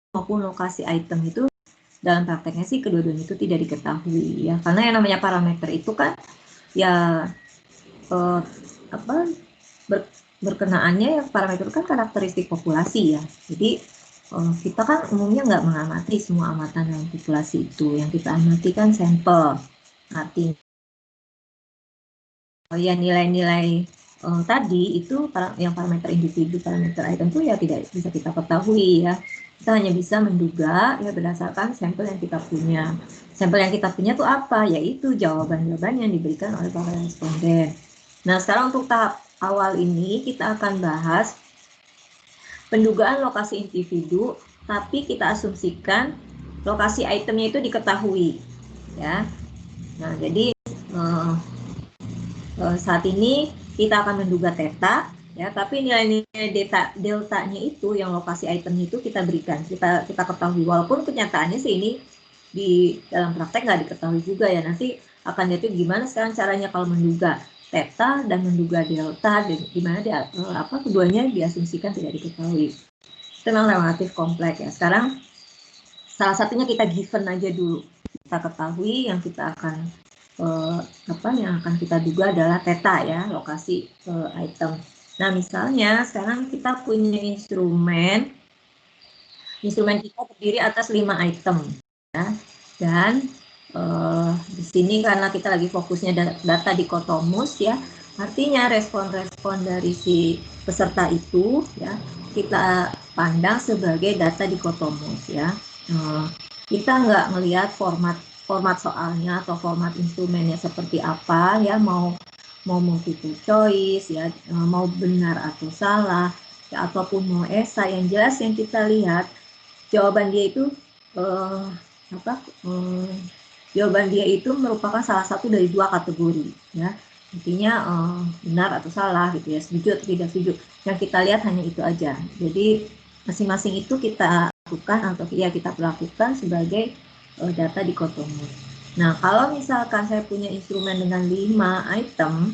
maupun lokasi item itu dalam prakteknya sih kedua-duanya itu tidak diketahui ya, karena yang namanya parameter itu kan ya berkenaannya ya, parameter kan karakteristik populasi ya. Jadi kita kan umumnya nggak mengamati semua amatan dalam populasi itu, yang kita amati kan sampel. Artinya ya nilai-nilai tadi itu yang parameter individu, parameter item itu ya tidak bisa kita ketahui ya. Kita hanya bisa menduga ya berdasarkan sampel yang kita punya. Sampel yang kita punya itu apa? Yaitu jawaban-jawaban yang diberikan oleh para responden. Nah, sekarang untuk tahap awal ini kita akan bahas pendugaan lokasi individu, tapi kita asumsikan lokasi itemnya itu diketahui ya. Nah, jadi saat ini kita akan menduga theta ya, tapi nilai-nilai deltanya itu yang lokasi itemnya itu kita berikan, kita ketahui, walaupun kenyataannya sih ini di dalam praktek nggak diketahui juga ya. Nanti akan lihat gimana sekarang caranya kalau menduga theta dan menduga delta, gimana dia keduanya diasumsikan tidak diketahui. Itu memang relatif kompleks ya. Sekarang salah satunya kita given aja dulu, kita ketahui yang kita akan yang akan kita duga adalah theta ya, lokasi item. Nah, misalnya sekarang kita punya instrumen kita terdiri atas 5 item ya. Dan di sini karena kita lagi fokusnya data dikotomus ya, artinya respon-respon dari si peserta itu ya kita pandang sebagai data dikotomus ya. Kita nggak melihat format soalnya atau format instrumennya seperti apa ya, mau multiple choice ya, mau benar atau salah ya, ataupun mau esai. Yang jelas yang kita lihat jawaban dia itu jawaban dia itu merupakan salah satu dari 2 kategori ya, intinya benar atau salah gitu ya, setuju atau tidak setuju. Yang kita lihat hanya itu aja. Jadi masing-masing itu kita lakukan atau ya kita lakukan sebagai data dikotomus. Nah, kalau misalkan saya punya instrumen dengan 5 item,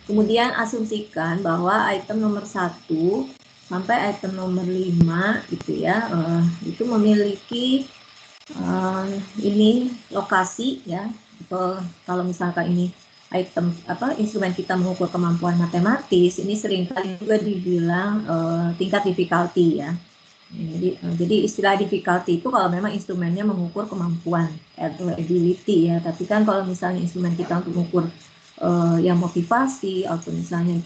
kemudian asumsikan bahwa item nomor 1 sampai item nomor 5 gitu ya, itu memiliki ini lokasi ya. Kalau misalkan ini item instrumen kita mengukur kemampuan matematis, ini seringkali juga dibilang tingkat difficulty ya. Jadi istilah difficulty itu kalau memang instrumennya mengukur kemampuan atau ability ya. Tapi kan kalau misalnya instrumen kita untuk mengukur yang motivasi atau misalnya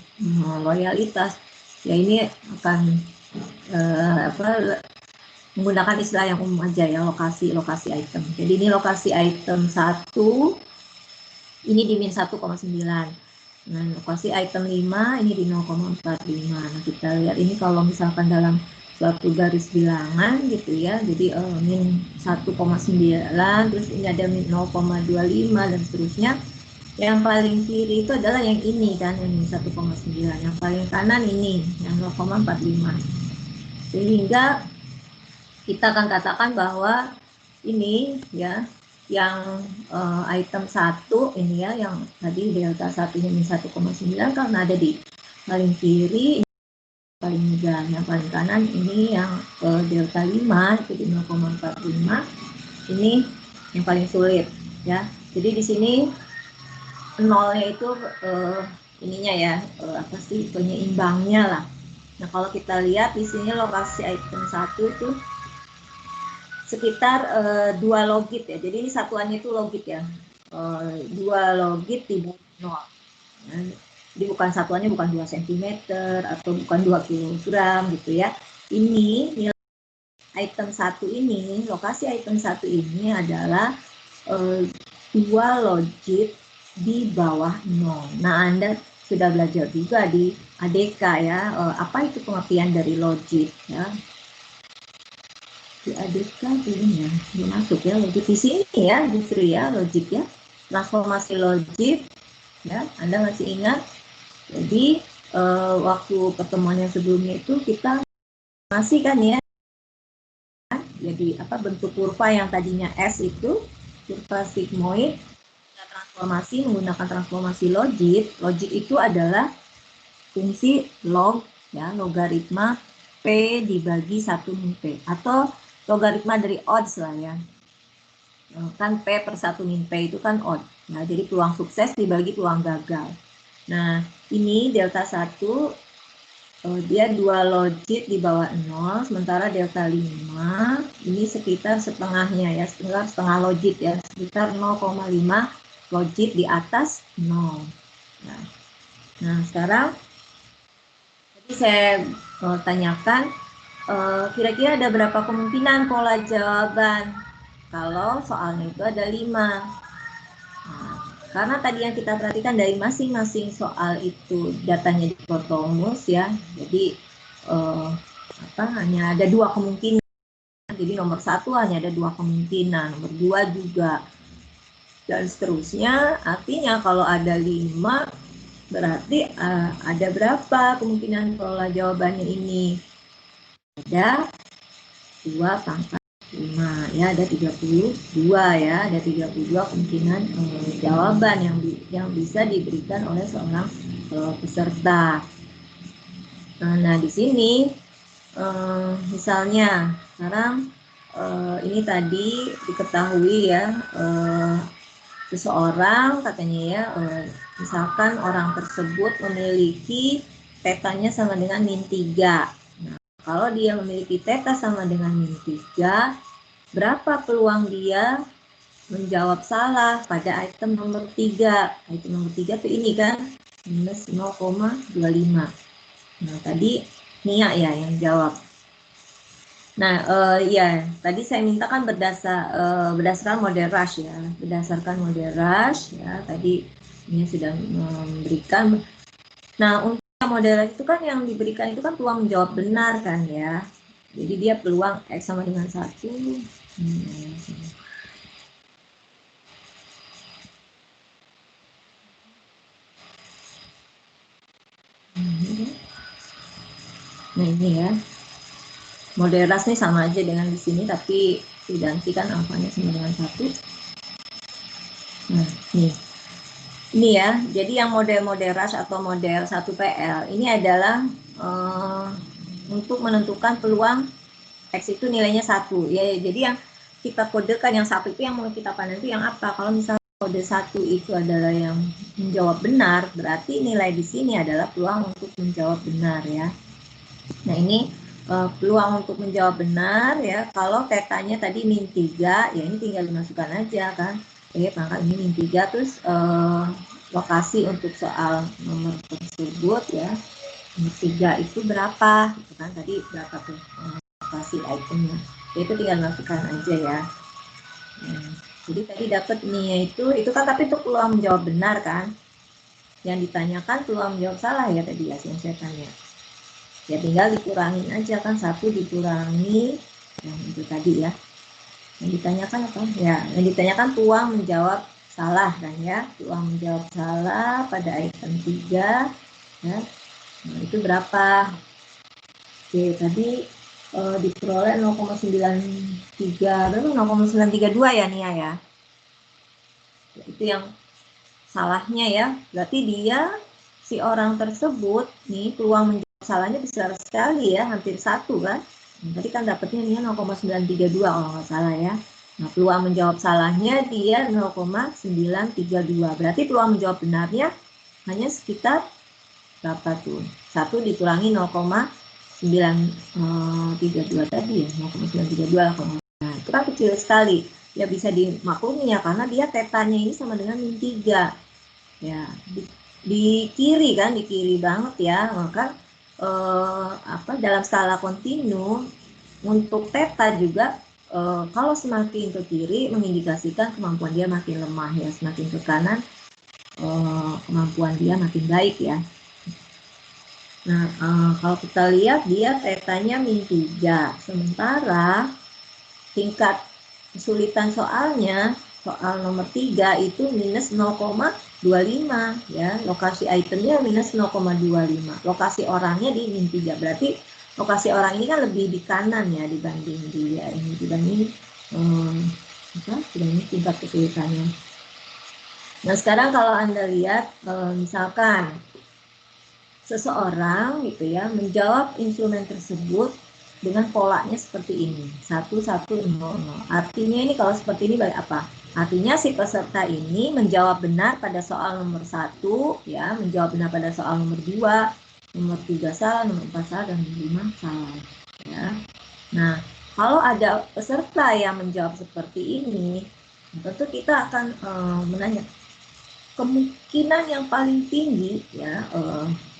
loyalitas, ya ini akan menggunakan istilah yang umum aja ya, lokasi item. Jadi ini lokasi item 1, ini di min 1,9. Nah, lokasi item 5 ini di 0,45. Nah, kita lihat ini kalau misalkan dalam suatu garis bilangan gitu ya, jadi min 1,9, terus ini ada min 0,25 dan seterusnya. Yang paling kiri itu adalah yang ini kan, yang min 1,9. Yang paling kanan ini yang 0,45. Sehingga kita akan katakan bahwa ini ya yang item 1 ini ya, yang tadi delta 1-nya min 1,9 karena ada di paling kiri, paling mudah. Yang paling kanan ini yang delta 5 itu di 0,45, ini yang paling sulit ya. Jadi di sini nolnya itu ininya ya, penyeimbangnya lah. Nah, kalau kita lihat di sini lokasi item 1 itu sekitar 2 logit ya. Jadi ini satuannya itu logit ya. 2 logit di bawah 0. Ya. Jadi bukan satuannya bukan 2 cm atau bukan 2 kg gitu ya. Ini nilai item 1 ini, lokasi item 1 ini adalah 2 logit di bawah 0. Nah, Anda sudah belajar juga di ADK ya, apa itu pengertian dari logit ya. Di ADK ini ya, belum masuk ya logik di sini ya, justru ya logik ya, transformasi logik ya. Anda masih ingat? Jadi waktu pertemuan yang sebelumnya itu kita masih kan ya, jadi bentuk kurva yang tadinya S itu kurva sigmoid, kita transformasi menggunakan transformasi logik. Logik itu adalah fungsi log ya, logaritma P dibagi 1 min P, atau logaritma dari odds lah ya. Kan P per 1 min P itu kan odd. Nah, jadi peluang sukses dibagi peluang gagal. Nah, ini delta 1, dia 2 logit di bawah 0, sementara delta 5, ini sekitar setengahnya ya, setengah logit ya, sekitar 0,5 logit di atas 0. Nah, sekarang tadi saya tanyakan, kira-kira ada berapa kemungkinan pola jawaban kalau soalnya itu ada 5. Nah, karena tadi yang kita perhatikan dari masing-masing soal itu datanya dikotomus ya, jadi hanya ada 2 kemungkinan. Jadi nomor 1 hanya ada 2 kemungkinan, nomor 2 juga, dan seterusnya. Artinya kalau ada 5, berarti ada berapa kemungkinan pola jawabannya ini? Ada 2 pangkat 5 ya, ada 32 ya, ada 32 kemungkinan jawaban yang bisa diberikan oleh seorang peserta. Nah, di sini misalnya sekarang ini tadi diketahui ya, seseorang katanya ya, misalkan orang tersebut memiliki tetanya sama dengan min 3. Nah, kalau dia memiliki teta sama dengan min 3, berapa peluang dia menjawab salah pada item nomor 3? Item nomor 3 itu ini kan, minus 0,25. Nah, tadi Nia ya yang jawab. Nah, ya, tadi saya mintakan berdasarkan model rush ya, berdasarkan model rush ya, tadi ini sudah memberikan. Nah, untuk model rush itu kan yang diberikan itu kan peluang menjawab benar kan ya. Jadi dia peluang X sama dengan 1. Nah, ini ya. Model rush nih sama aja dengan di sini, tapi digantikan angkanya sama dengan 1. Nah, nih. Ini ya, jadi yang model-model rush atau model 1PL ini adalah untuk menentukan peluang X itu nilainya 1 ya. Jadi yang kita kodekan yang 1 itu yang mau kita pandang itu yang apa? Kalau misalnya kode 1 itu adalah yang menjawab benar, berarti nilai di sini adalah peluang untuk menjawab benar ya. Nah, ini peluang untuk menjawab benar ya, kalau tetanya tadi min 3 ya, ini tinggal dimasukkan aja kan. Pangkat ini min 3, terus lokasi untuk soal nomor tersebut ya, min 3 itu berapa gitu kan, tadi berapa tuh lokasi itemnya, itu tinggal masukkan aja ya. Jadi tadi dapat nih itu kan, tapi itu peluang menjawab benar kan, yang ditanyakan peluang menjawab salah ya tadi ya yang saya tanya. Ya tinggal dikurangin aja kan, 1 dikurangi yang itu tadi ya. Yang ditanyakan apa? Ya, yang ditanyakan peluang menjawab salah kan ya. Peluang menjawab salah pada item 3 ya. Nah, itu berapa? Oke, tadi diperoleh 0,93, berapa? 0,932 ya Nia ya. Itu yang salahnya ya. Berarti dia si orang tersebut nih peluang menjawab salahnya besar sekali ya, hampir 1 kan. Tadi kan dapatnya dia 0,932 kalau nggak salah ya. Nah, peluang menjawab salahnya dia 0,932. Berarti peluang menjawab benarnya hanya sekitar berapa tuh? 1 dikurangi 0,932 tadi ya, 0,932 kalau nggak salah. Itu kan kecil sekali. Ya bisa dimaklumi ya, karena dia tetanya ini sama dengan min 3. Ya, di kiri kan, di kiri banget ya. Maka dalam skala kontinu untuk theta juga kalau semakin ke kiri mengindikasikan kemampuan dia makin lemah ya, semakin ke kanan kemampuan dia makin baik ya. Nah, kalau kita lihat dia tetanya min 3, sementara tingkat kesulitan soalnya soal nomor 3 itu minus 0,25 ya, lokasi itemnya minus 0,25, lokasi orangnya di min 3, berarti lokasi orang ini kan lebih di kanan ya dibanding dia ini, dibanding tingkat kesulitannya. Nah, sekarang kalau Anda lihat misalkan seseorang gitu ya menjawab instrumen tersebut dengan polanya seperti ini, 1100. Artinya ini kalau seperti ini baik apa? Artinya si peserta ini menjawab benar pada soal nomor 1, ya, menjawab benar pada soal nomor 2, nomor 3 salah, nomor 4 salah, dan nomor 5 salah. Ya. Nah, kalau ada peserta yang menjawab seperti ini, tentu kita akan menanya kemungkinan yang paling tinggi, ya,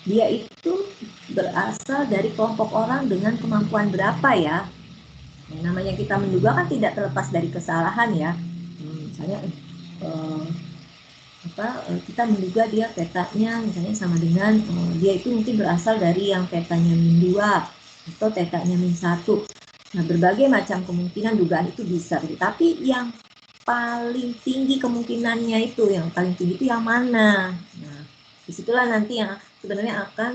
dia itu berasal dari kelompok orang dengan kemampuan berapa ya? Yang namanya kita menduga kan tidak terlepas dari kesalahan ya. Misalnya kita menduga dia tetanya misalnya sama dengan dia itu mungkin berasal dari yang tetanya min 2 atau tetanya min 1. Nah, berbagai macam kemungkinan dugaan itu bisa. Tapi yang paling tinggi kemungkinannya itu, yang paling tinggi itu yang mana? Nah, disitulah nanti yang sebenarnya akan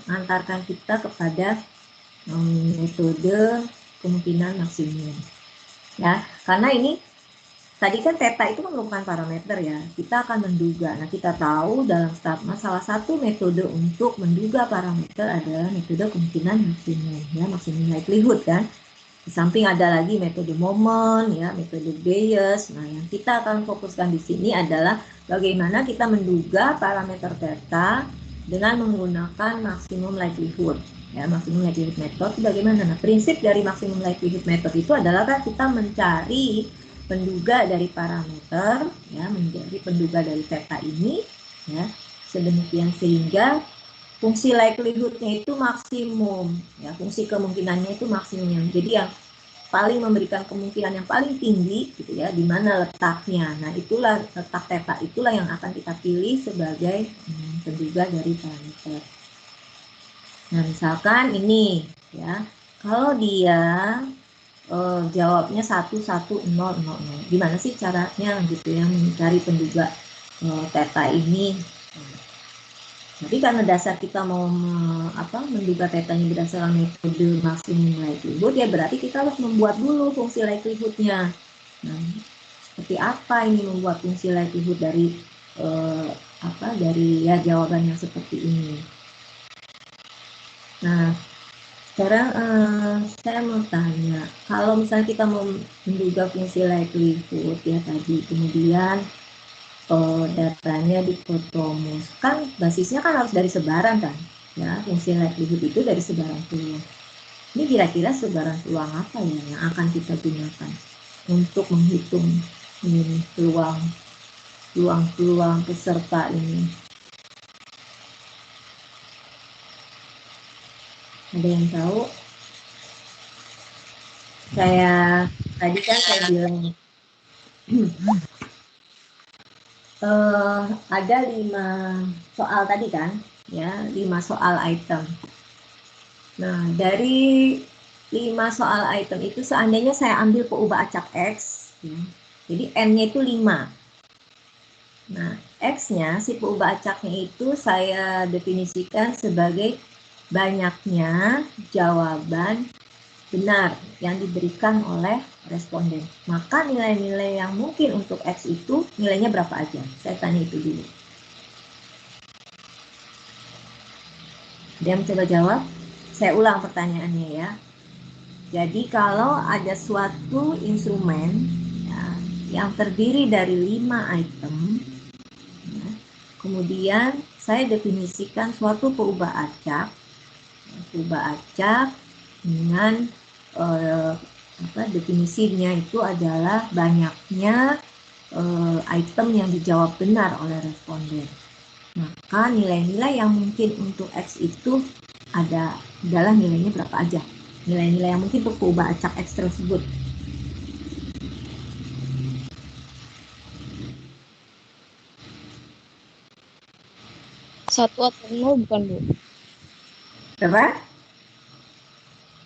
mengantarkan kita kepada metode kemungkinan maksimum. Ya, karena ini tadi kan theta itu merupakan parameter ya. Kita akan menduga. Nah, kita tahu dalam salah satu metode untuk menduga parameter adalah metode kemungkinan maksimum, ya, maksimum likelihood kan. Di samping ada lagi metode momen, ya, metode Bayes. Nah, yang kita akan fokuskan di sini adalah bagaimana kita menduga parameter theta dengan menggunakan maksimum likelihood. Ya, maksimum likelihood method bagaimana? Nah, prinsip dari maksimum likelihood method itu adalah kan kita mencari penduga dari parameter, ya, menjadi penduga dari theta ini, ya, sedemikian sehingga fungsi likelihood-nya itu maksimum, ya, fungsi kemungkinannya itu maksimum. Jadi yang paling memberikan kemungkinan yang paling tinggi, gitu ya, di mana letaknya. Nah, itulah letak theta itulah yang akan kita pilih sebagai penduga dari parameter. Nah, misalkan ini, ya, kalau dia jawabnya 1100, gimana sih caranya gitu ya mencari penduga theta ini? Jadi karena dasar kita mau menduga tetanya berdasarkan metode maksimum likelihood, ya berarti kita harus membuat dulu fungsi likelihood-nya. Nah, seperti apa ini membuat fungsi likelihood dari dari ya jawaban yang seperti ini. Nah, sekarang saya mau tanya, kalau misalnya kita mau menduga fungsi likelihood ya tadi, kemudian datanya dikotomus, kan basisnya kan harus dari sebaran kan, ya, fungsi likelihood itu dari sebaran peluang. Ini kira-kira sebaran peluang apa ya yang akan kita gunakan untuk menghitung ini peluang peserta ini? Ada yang tahu? Tadi kan saya bilang ada 5 soal tadi kan, ya, 5 soal item. Nah, dari 5 soal item itu seandainya saya ambil peubah acak X, ya, jadi N-nya itu 5. Nah, X-nya, si peubah acaknya itu saya definisikan sebagai banyaknya jawaban benar yang diberikan oleh responden. Maka nilai-nilai yang mungkin untuk X itu nilainya berapa aja? Saya tanya itu dulu. Dia mencoba jawab. Saya ulang pertanyaannya ya. Jadi kalau ada suatu instrumen ya, yang terdiri dari 5 item, ya, kemudian saya definisikan suatu peubah acak dengan definisinya itu adalah banyaknya item yang dijawab benar oleh responden. Maka nilai-nilai yang mungkin untuk X itu adalah nilainya berapa aja? Nilai-nilai yang mungkin untuk peubah acak X tersebut. Satu atau 0 bukan, Bu? Berapa?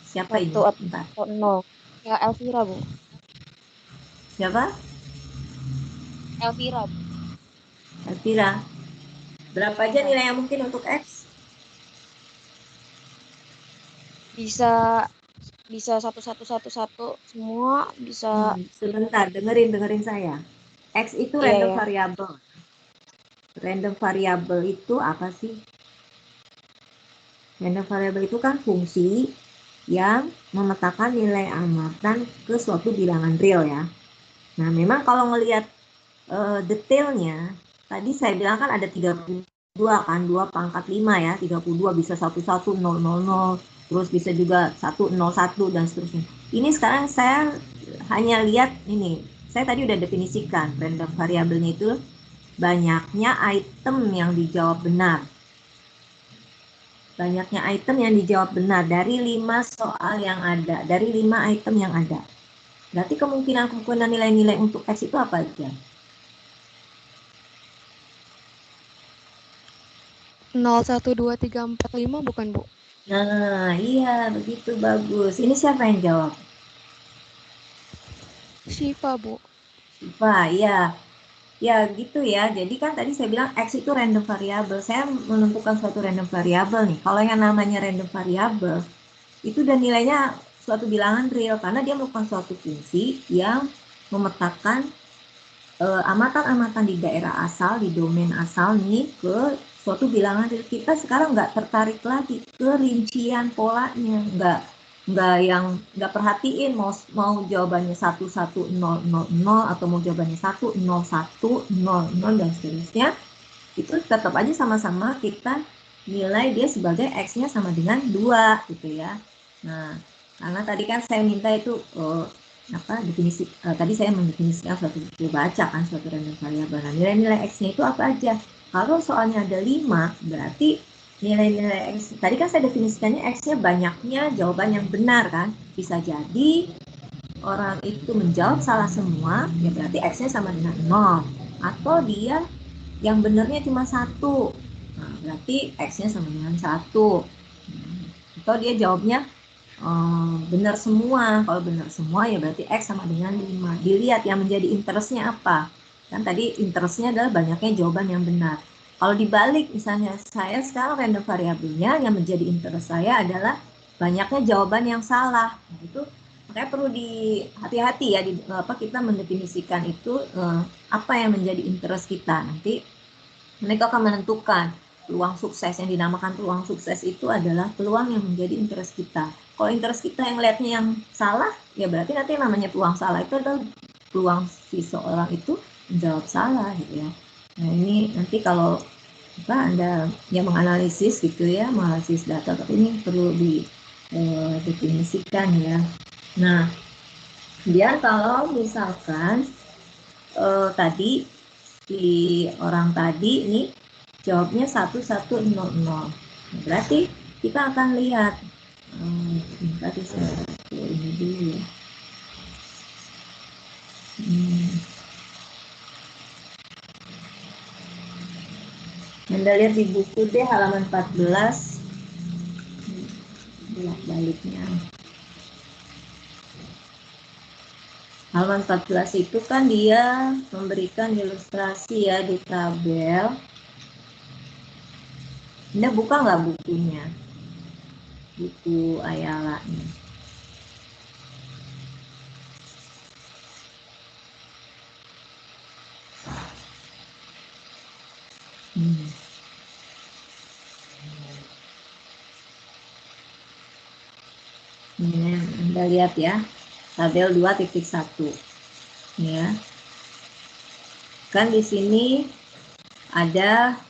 Siapa ini? 1 atau 0. Ya, Elvira, Bu. Siapa? Elvira, Bu. Elvira. Berapa aja nilai yang mungkin untuk X? Bisa 1111 semua, bisa. Sebentar, dengerin saya. X itu Iya, random ya. variable. Random variable itu apa sih? Random variable itu kan fungsi yang memetakan nilai amatan ke suatu bilangan real ya. Nah, memang kalau ngelihat detailnya, tadi saya bilang kan ada 32 kan, 2 pangkat 5 ya, 32 bisa 11, 000, terus bisa juga 101 dan seterusnya. Ini sekarang saya hanya lihat ini, saya tadi udah definisikan random variabelnya itu banyaknya item yang dijawab benar. Banyaknya item yang dijawab benar dari 5 soal yang ada, dari 5 item yang ada. Berarti kemungkinan nilai-nilai untuk X itu apa aja? 0, 1, 2, 3, 4, 5 bukan, Bu? Nah, iya, begitu bagus. Ini siapa yang jawab? Shiva, Bu. Wah, iya. Ya, gitu ya. Jadi kan tadi saya bilang X itu random variable. Saya menentukan suatu random variable nih. Kalau yang namanya random variable, itu dan nilainya suatu bilangan real. Karena dia melakukan suatu fungsi yang memetakan amatan-amatan di daerah asal, di domain asal nih, ke suatu bilangan real. Kita sekarang nggak tertarik lagi ke rincian polanya. Nggak perhatiin mau jawabannya 1100 atau mau jawabannya 10100 dan seterusnya, itu tetap aja sama-sama kita nilai dia sebagai X-nya sama dengan 2 gitu ya. Nah, karena tadi kan saya minta itu definisi, tadi saya mendefinisikan suatu baca kan suatu random variable. Nah, nilai-nilai X-nya itu apa aja? Kalau soalnya ada 5, berarti nilai-nilai X, tadi kan saya definisikannya X-nya banyaknya jawaban yang benar kan. Bisa jadi orang itu menjawab salah semua, ya berarti X-nya sama dengan 0. Atau dia yang benernya cuma 1, nah, berarti X-nya sama dengan 1. Atau dia jawabnya benar semua. Kalau benar semua ya berarti X sama dengan 5. Dilihat yang menjadi interestnya apa. Kan tadi interestnya adalah banyaknya jawaban yang benar. Kalau dibalik, misalnya saya sekarang random variabelnya yang menjadi interest saya adalah banyaknya jawaban yang salah. Nah, itu makanya perlu hati-hati ya kita mendefinisikan itu apa yang menjadi interest kita. Nanti mereka akan menentukan peluang sukses. Yang dinamakan peluang sukses itu adalah peluang yang menjadi interest kita. Kalau interest kita yang lihatnya yang salah, ya berarti nanti yang namanya peluang salah itu adalah peluang si seorang itu menjawab salah gitu ya. Nah, ini nanti kalau Anda yang menganalisis gitu ya, menganalisis data, tapi ini perlu didefinisikan ya. Nah, kemudian kalau misalkan tadi si orang tadi ini jawabnya 1100. Berarti kita akan lihat tadi saya ini dulu ya. Anda lihat di buku deh halaman 14 bolak-baliknya. Halaman 14 itu kan dia memberikan ilustrasi ya di tabel. Anda buka nggak bukunya? Buku Ayala nih. Ini Anda lihat ya, tabel 2.1 ya. Kan di sini ada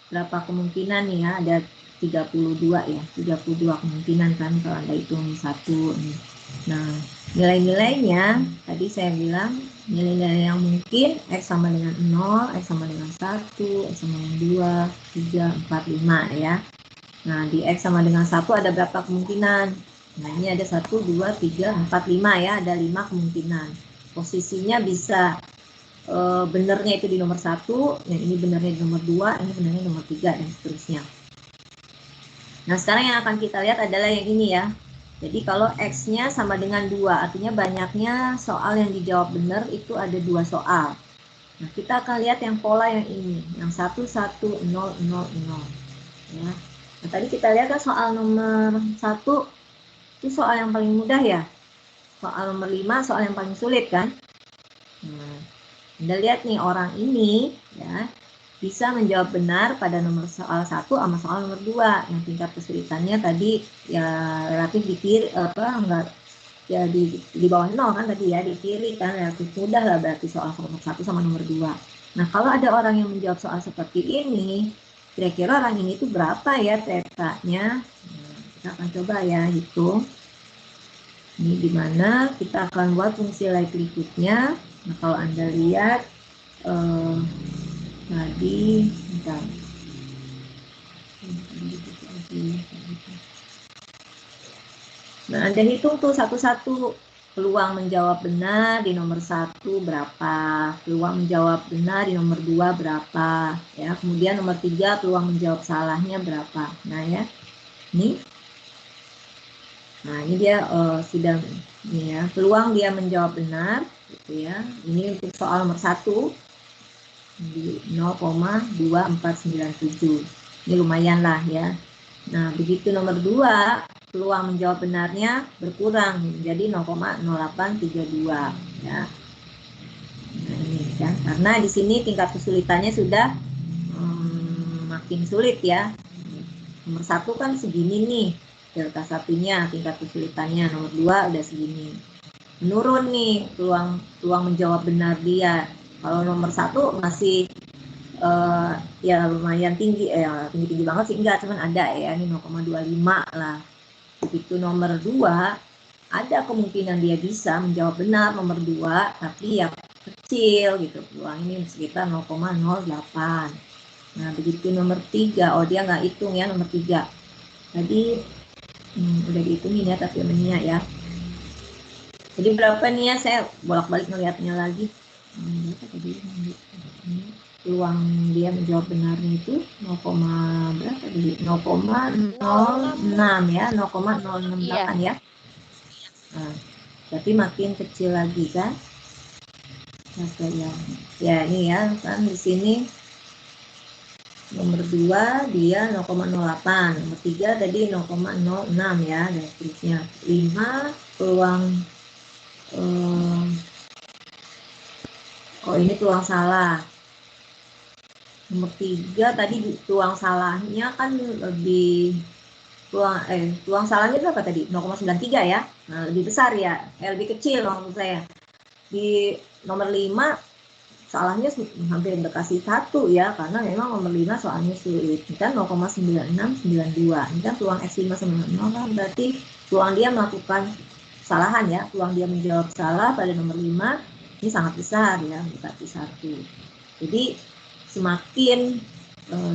berapa kemungkinan nih ya, ada 32 ya, 32 kemungkinan kan kalau Anda hitung satu nih. Nah, nilai-nilainya tadi saya bilang nilai-nilai yang mungkin X sama dengan 0, X sama dengan 1, X sama dengan 2, 3, 4, 5 ya. Nah, di X sama dengan 1 ada berapa kemungkinan? Nah, ini ada 1, 2, 3, 4, 5 ya, ada 5 kemungkinan. Posisinya bisa benernya itu di nomor 1, yang ini benernya di nomor 2, ini benernya nomor 3, dan seterusnya. Nah, sekarang yang akan kita lihat adalah yang ini ya. Jadi kalau X-nya sama dengan 2, artinya banyaknya soal yang dijawab benar itu ada 2 soal. Nah, kita akan lihat yang pola yang ini, yang 1, 1, 0, 0, 0. Ya. Nah, tadi kita lihat kan soal nomor 1, itu soal yang paling mudah ya. Soal nomor 5, soal yang paling sulit kan. Nah, Anda lihat nih orang ini ya, bisa menjawab benar pada nomor soal 1 sama soal nomor 2 yang tingkat kesulitannya tadi ya relatif di kiri enggak ya di bawah 0 kan tadi ya, di kiri kan relatif mudah lah berarti soal nomor 1 sama nomor 2. Nah, kalau ada orang yang menjawab soal seperti ini, kira-kira orang ini tuh berapa ya tetanya? Nah, kita akan coba ya hitung. Ini dimana kita akan buat fungsi likelihood-nya. Nah, kalau Anda lihat tadi bentar. Nah, Anda hitung tuh satu-satu peluang menjawab benar di nomor 1 berapa, peluang menjawab benar di nomor 2 berapa, ya. Kemudian nomor 3 peluang menjawab salahnya berapa. Nah, ya. Ini. Nah, ini dia sudah ini ya, peluang dia menjawab benar gitu ya. Ini untuk soal nomor 1 di 0,2497. Ini lumayan lah ya. Nah, begitu nomor 2 peluang menjawab benarnya berkurang menjadi 0,0832 ya. Nah, ini ya, karena di sini tingkat kesulitannya sudah makin sulit ya. Nomor 1 kan segini nih, delta satunya tingkat kesulitannya, nomor 2 udah segini. Menurun nih peluang menjawab benar dia. Kalau nomor 1 masih ya lumayan tinggi, tinggi banget sih enggak, cuman ada ya, ini 0,25 lah. Begitu nomor 2 ada kemungkinan dia bisa menjawab benar nomor 2, tapi ya kecil gitu, peluang ini sekitar 0,08. Nah, begitu nomor 3, dia nggak hitung ya nomor 3 tadi, udah dihitungin ya tapi ininya ya. Jadi berapa nih ya, saya bolak-balik ngelihatnya lagi. Berapa tadi? Peluang dia menjawab benarnya itu 0, berapa tadi? 0,06 ya, 0,068 ya. Nah, berarti makin kecil lagi kan? Ya ini ya kan di sini nomor 2 dia 0,08, nomor 3 tadi 0,06 ya, dan seterusnya. 5 peluang ini peluang salah. Nomor 3 tadi peluang salahnya kan lebih peluang salahnya berapa tadi? 0,93 ya. Nah, lebih besar ya. Lebih kecil maksud saya. Di nomor 5 salahnya hampir mendekati 1 ya, karena memang nomor 5 soalnya sulit. Ini kan 0,9692. Ini kan peluang X5 sama 0 kan berarti peluang dia melakukan kesalahan ya. Peluang dia menjawab salah pada nomor 5 ini sangat besar ya, mendekati 1. Jadi semakin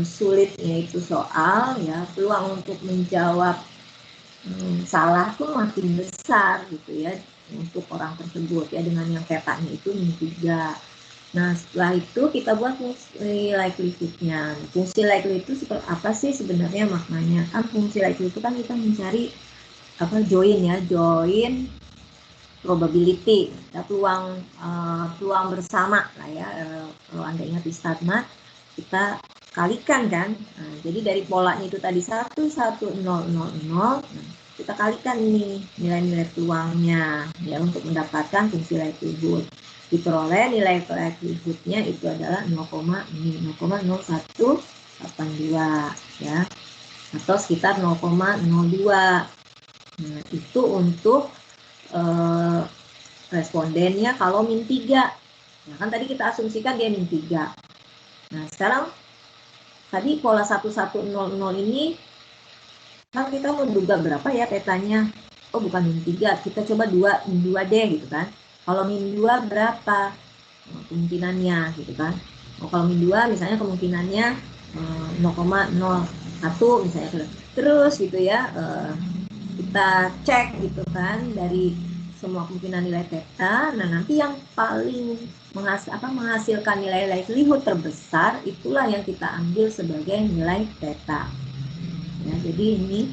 sulitnya itu soal ya, peluang untuk menjawab salah tuh makin besar gitu ya untuk orang tersebut ya, dengan yang petanya itu min 3. Nah, setelah itu kita buat fungsi likelihood-nya. Fungsi likelihood itu seperti apa sih sebenarnya maknanya? Kan fungsi likelihood itu kan kita mencari join probability ya, peluang bersama lah ya. Kalau Anda ingat di StatMat kita kalikan kan. Nah, jadi dari polanya itu tadi 1, 1, 0, 0, 0. Nah, kita kalikan ini nilai-nilai peluangnya ya untuk mendapatkan fungsi likelihood. Diperoleh nilai likelihood-nya itu adalah 0,0182 ya, atau sekitar 0,02. Nah, itu untuk respondennya kalau min 3. Nah, kan tadi kita asumsikan dia min 3. Nah, sekarang tadi pola 1100 ini kan kita menduga berapa ya petanya? Bukan min 3, kita coba 2 deh gitu kan. Kalau min 2 berapa kemungkinannya gitu kan. Kalau min 2 misalnya kemungkinannya 0,01 misalnya. Terus gitu ya, kita cek gitu kan dari semua kemungkinan nilai theta. Nah, nanti yang paling menghasilkan nilai likelihood terbesar itulah yang kita ambil sebagai nilai theta. Ya, jadi ini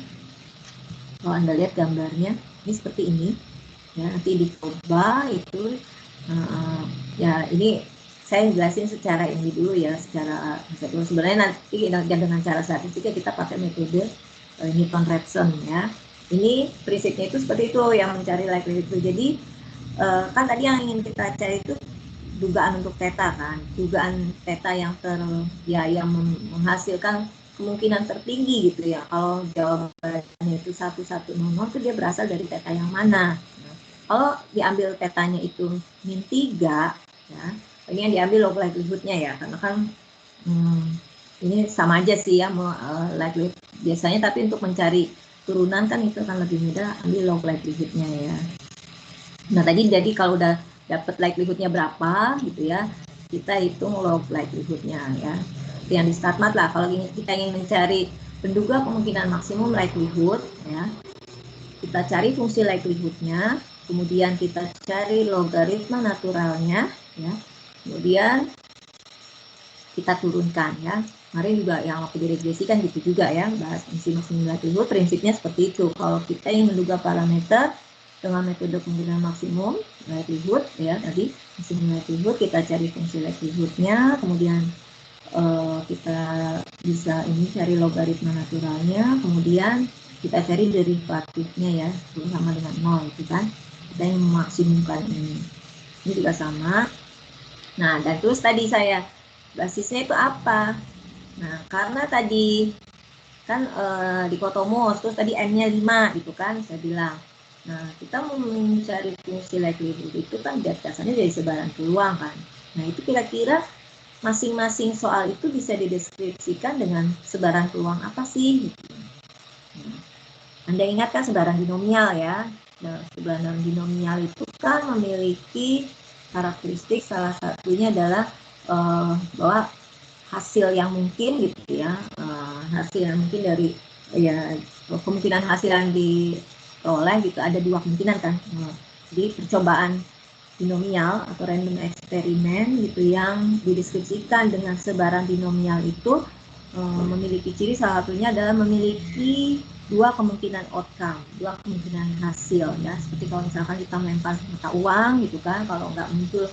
kalau Anda lihat gambarnya ini seperti ini ya, nanti dicoba itu ya ini saya jelasin secara ini dulu ya, secara sebenarnya nanti dengan cara statistika kita pakai metode Newton-Raphson ya. Ini prinsipnya itu seperti itu yang mencari likelihood itu. Jadi kan tadi yang ingin kita cari itu dugaan untuk theta kan, dugaan theta yang yang menghasilkan kemungkinan tertinggi gitu ya. Kalau jawabannya itu 1100 itu dia berasal dari theta yang mana. Nah, kalau diambil tetanya itu min 3 ya, ini yang diambil log likelihood-nya ya, karena kan ini sama aja sih ya, likelihood biasanya, tapi untuk mencari turunan kan itu akan lebih mudah, ambil log likelihood-nya ya. Nah tadi jadi kalau udah dapat likelihood-nya berapa gitu ya, kita hitung log likelihood-nya ya. Itu yang di StatMat lah. Kalau kita ingin mencari penduga kemungkinan maksimum likelihood ya, kita cari fungsi likelihood-nya, kemudian kita cari logaritma naturalnya ya, kemudian kita turunkan ya. Kemarin juga yang waktu diregresi kan gitu juga ya, bahas fungsi maksimum likelihood, prinsipnya seperti itu. Kalau kita ingin menduga parameter dengan metode kemungkinan maksimum likelihood ya, tadi maksimum likelihood, kita cari fungsi likelihood-nya, kemudian kita bisa ini cari logaritma naturalnya, kemudian kita cari derivatifnya ya, sama dengan 0 itu kan, kita yang memaksimumkan ini juga sama. Nah dan terus tadi saya basisnya itu apa? Nah karena tadi kan dikotomos, terus tadi n-nya 5 gitu kan, saya bilang. Nah, kita mau mencari fungsi likelihood itu kan dasarnya dari sebaran peluang kan. Nah, itu kira-kira masing-masing soal itu bisa dideskripsikan dengan sebaran peluang apa sih? Nah, Anda ingat kan sebaran binomial ya? Nah, sebaran binomial itu kan memiliki karakteristik, salah satunya adalah bahwa hasil yang mungkin gitu ya, hasil yang mungkin dari ya kemungkinan hasil yang diperoleh gitu, ada dua kemungkinan kan. Jadi percobaan binomial atau random eksperimen gitu yang dideskripsikan dengan sebaran binomial itu memiliki ciri, salah satunya adalah memiliki dua kemungkinan outcome, dua kemungkinan hasil ya. Seperti kalau misalkan kita melempar mata uang gitu kan, kalau nggak muncul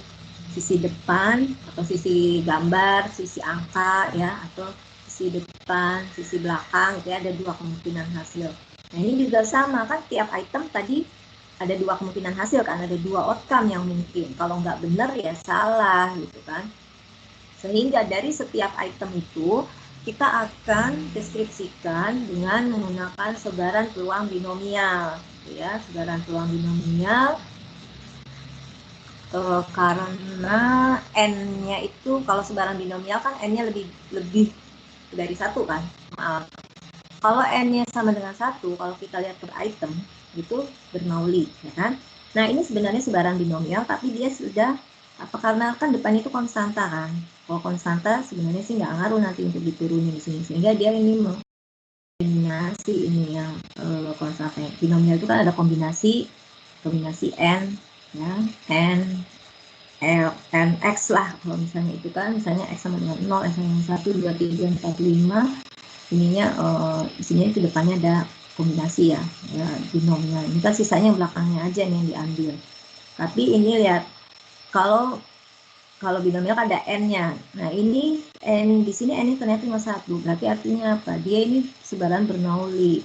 sisi depan atau sisi gambar, sisi angka ya, atau sisi depan, sisi belakang, itu ya, ada dua kemungkinan hasil. Nah ini juga sama kan, tiap item tadi ada dua kemungkinan hasil kan, ada dua outcome yang mungkin. Kalau nggak benar ya salah gitu kan. Sehingga dari setiap item itu kita akan deskripsikan dengan menggunakan sebaran peluang binomial, ya, sebaran peluang binomial. Karena n-nya itu kalau sebaran binomial kan n-nya lebih dari satu kan. Maaf. Kalau n-nya sama dengan satu, kalau kita lihat per item itu Bernoulli, ya kan? Nah ini sebenarnya sebaran binomial, tapi dia sudah karena kan depan itu konstanta kan. Kalau konstanta sebenarnya sih nggak ngaruh nanti untuk diturunin di sini, sehingga dia ini kombinasi ini yang konstanta binomial itu kan ada kombinasi n ya, nx lah, kalau misalnya itu kan, misalnya x sama dengan 0, x sama dengan 1, 2, 3, 4, 5, ininya isinya itu depannya ada kombinasi ya, binomial. Ini kan sisanya belakangnya aja nih yang diambil. Tapi ini lihat, kalau binomial kan ada n-nya. Nah ini n di sini n ini ternyata cuma 1, berarti artinya apa? Dia ini sebaran Bernoulli.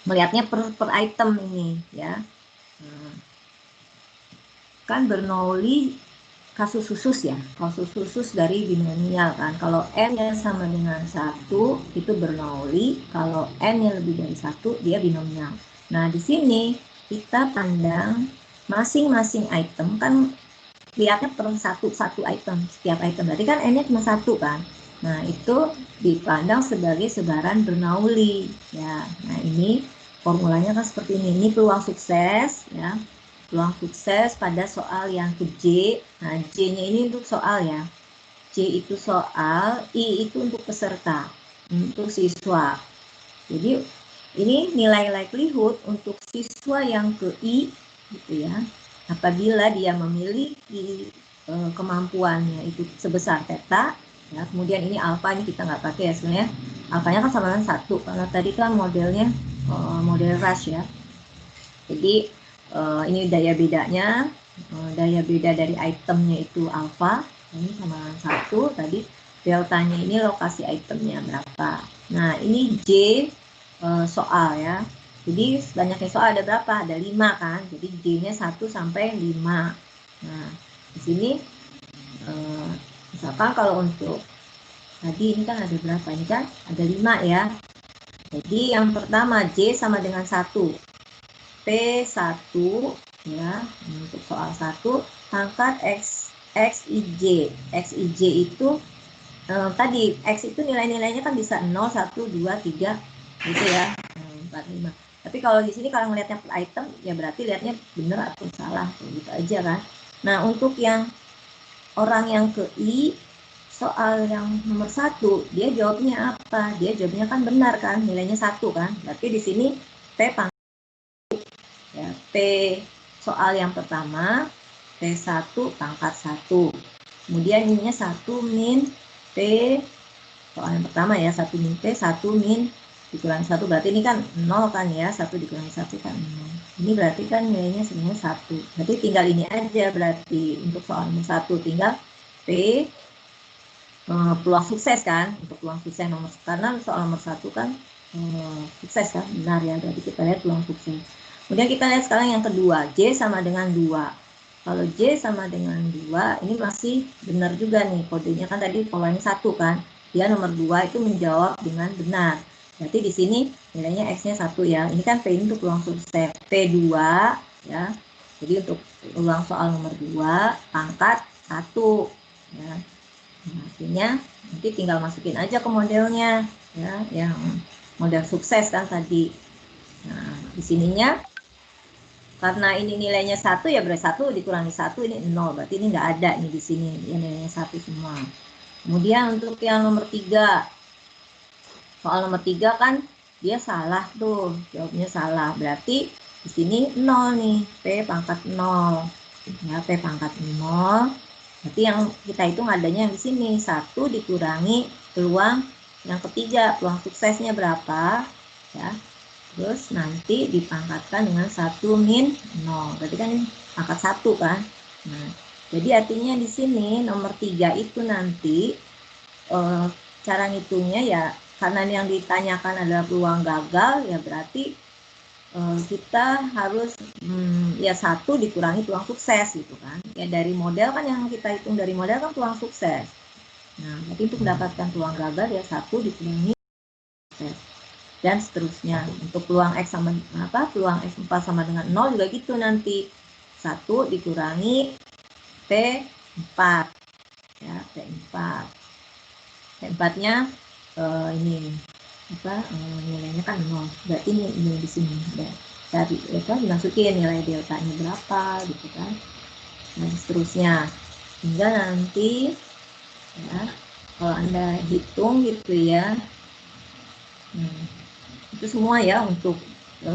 Melihatnya per item ini ya. Nah, kan Bernoulli kasus khusus ya, kasus khusus dari binomial kan. Kalau n-nya sama dengan 1 itu Bernoulli, kalau n-nya lebih dari 1 dia binomial. Nah di sini kita pandang masing-masing item kan, lihatnya per satu item, setiap item, berarti kan n-nya cuma 1 kan. Nah itu dipandang sebagai sebaran Bernoulli ya. Nah ini formulanya kan seperti ini peluang sukses ya, peluang sukses pada soal yang ke J. Nah, J-nya ini untuk soal ya. J itu soal, I itu untuk peserta, untuk siswa. Jadi, ini nilai likelihood untuk siswa yang ke I, gitu ya. Apabila dia memiliki kemampuannya itu sebesar theta, ya, kemudian ini alfa, ini kita nggak pakai ya sebenarnya. Alfanya kan sama dengan 1, karena tadi kan modelnya model rush ya. Jadi, ini daya bedanya, daya beda dari itemnya itu alfa, ini sama 1, tadi deltanya ini lokasi itemnya berapa. Nah ini J soal ya, jadi banyaknya soal ada berapa? Ada 5 kan, jadi J nya 1 sampai 5. Nah di sini Misalkan kalau untuk tadi ini kan ada berapa? Ini kan ada 5 ya. Jadi yang pertama J sama dengan 1. P1 ya, untuk soal 1 pangkat XIJ. XIJ itu tadi X itu nilai-nilainya kan bisa 0, 1, 2, 3 gitu ya. 4, 5. Tapi kalau di sini kalau ngelihatnya per item ya berarti lihatnya benar atau salah gitu aja kan. Nah, untuk yang orang yang ke I, soal yang nomor 1, dia jawabnya apa? Dia jawabnya kan benar kan, nilainya 1 kan. Berarti di sini P pangkat ya, P soal yang pertama P1 pangkat 1. Kemudian ininya 1 min P soal yang pertama ya, 1 min P, 1 min dikurangi 1, berarti ini kan 0 kan ya, 1 dikurangi 1 kan 0. Ini berarti kan nilainya sebenarnya 1. Berarti tinggal ini aja berarti untuk soal nomor 1, tinggal P peluang sukses kan, untuk peluang sukses nomor, karena soal nomor 1 kan sukses kan, benar ya, berarti kita lihat peluang sukses. Kemudian kita lihat sekarang yang kedua, J sama dengan 2. Kalau J sama dengan 2, ini masih benar juga nih, kodenya kan tadi polanya 1 kan, dia nomor 2 itu menjawab dengan benar. Berarti di sini nilainya X-nya 1 ya, ini kan P ini untuk peluang sukses, P2 ya, jadi untuk peluang soal nomor 2, pangkat 1 ya. Nah, artinya nanti tinggal masukin aja ke modelnya ya, yang model sukses kan tadi. Nah, di sininya karena ini nilainya 1 ya berarti 1 dikurangi 1 ini 0, berarti ini nggak ada nih di sini ya, nilainya 1 semua. Kemudian untuk yang nomor 3, soal nomor 3 kan dia salah tuh, jawabnya salah, berarti di sini 0 nih, P pangkat 0 ya, P pangkat 0. Berarti yang kita hitung adanya yang di sini 1 dikurangi peluang yang ketiga, peluang suksesnya berapa ya. Terus nanti dipangkatkan dengan 1 min 0. Berarti kan ini pangkat 1 kan. Nah, jadi artinya di sini nomor 3 itu nanti cara ngitungnya ya, karena yang ditanyakan adalah peluang gagal ya, berarti kita harus ya 1 dikurangi peluang sukses gitu kan ya, dari model kan yang kita hitung dari model kan peluang sukses. Nah, jadi untuk mendapatkan peluang gagal ya 1 dikurangi sukses dan seterusnya. Untuk peluang X sama apa, peluang X4 sama dengan 0 juga gitu, nanti 1 dikurangi P4 ya, P4 nya ini apa, nilainya kan 0, berarti ini di sini ya, cari apa, dimasukin nilai deltanya berapa gitu kan. Nah, seterusnya hingga nanti ya kalau Anda hitung gitu ya, itu semua ya untuk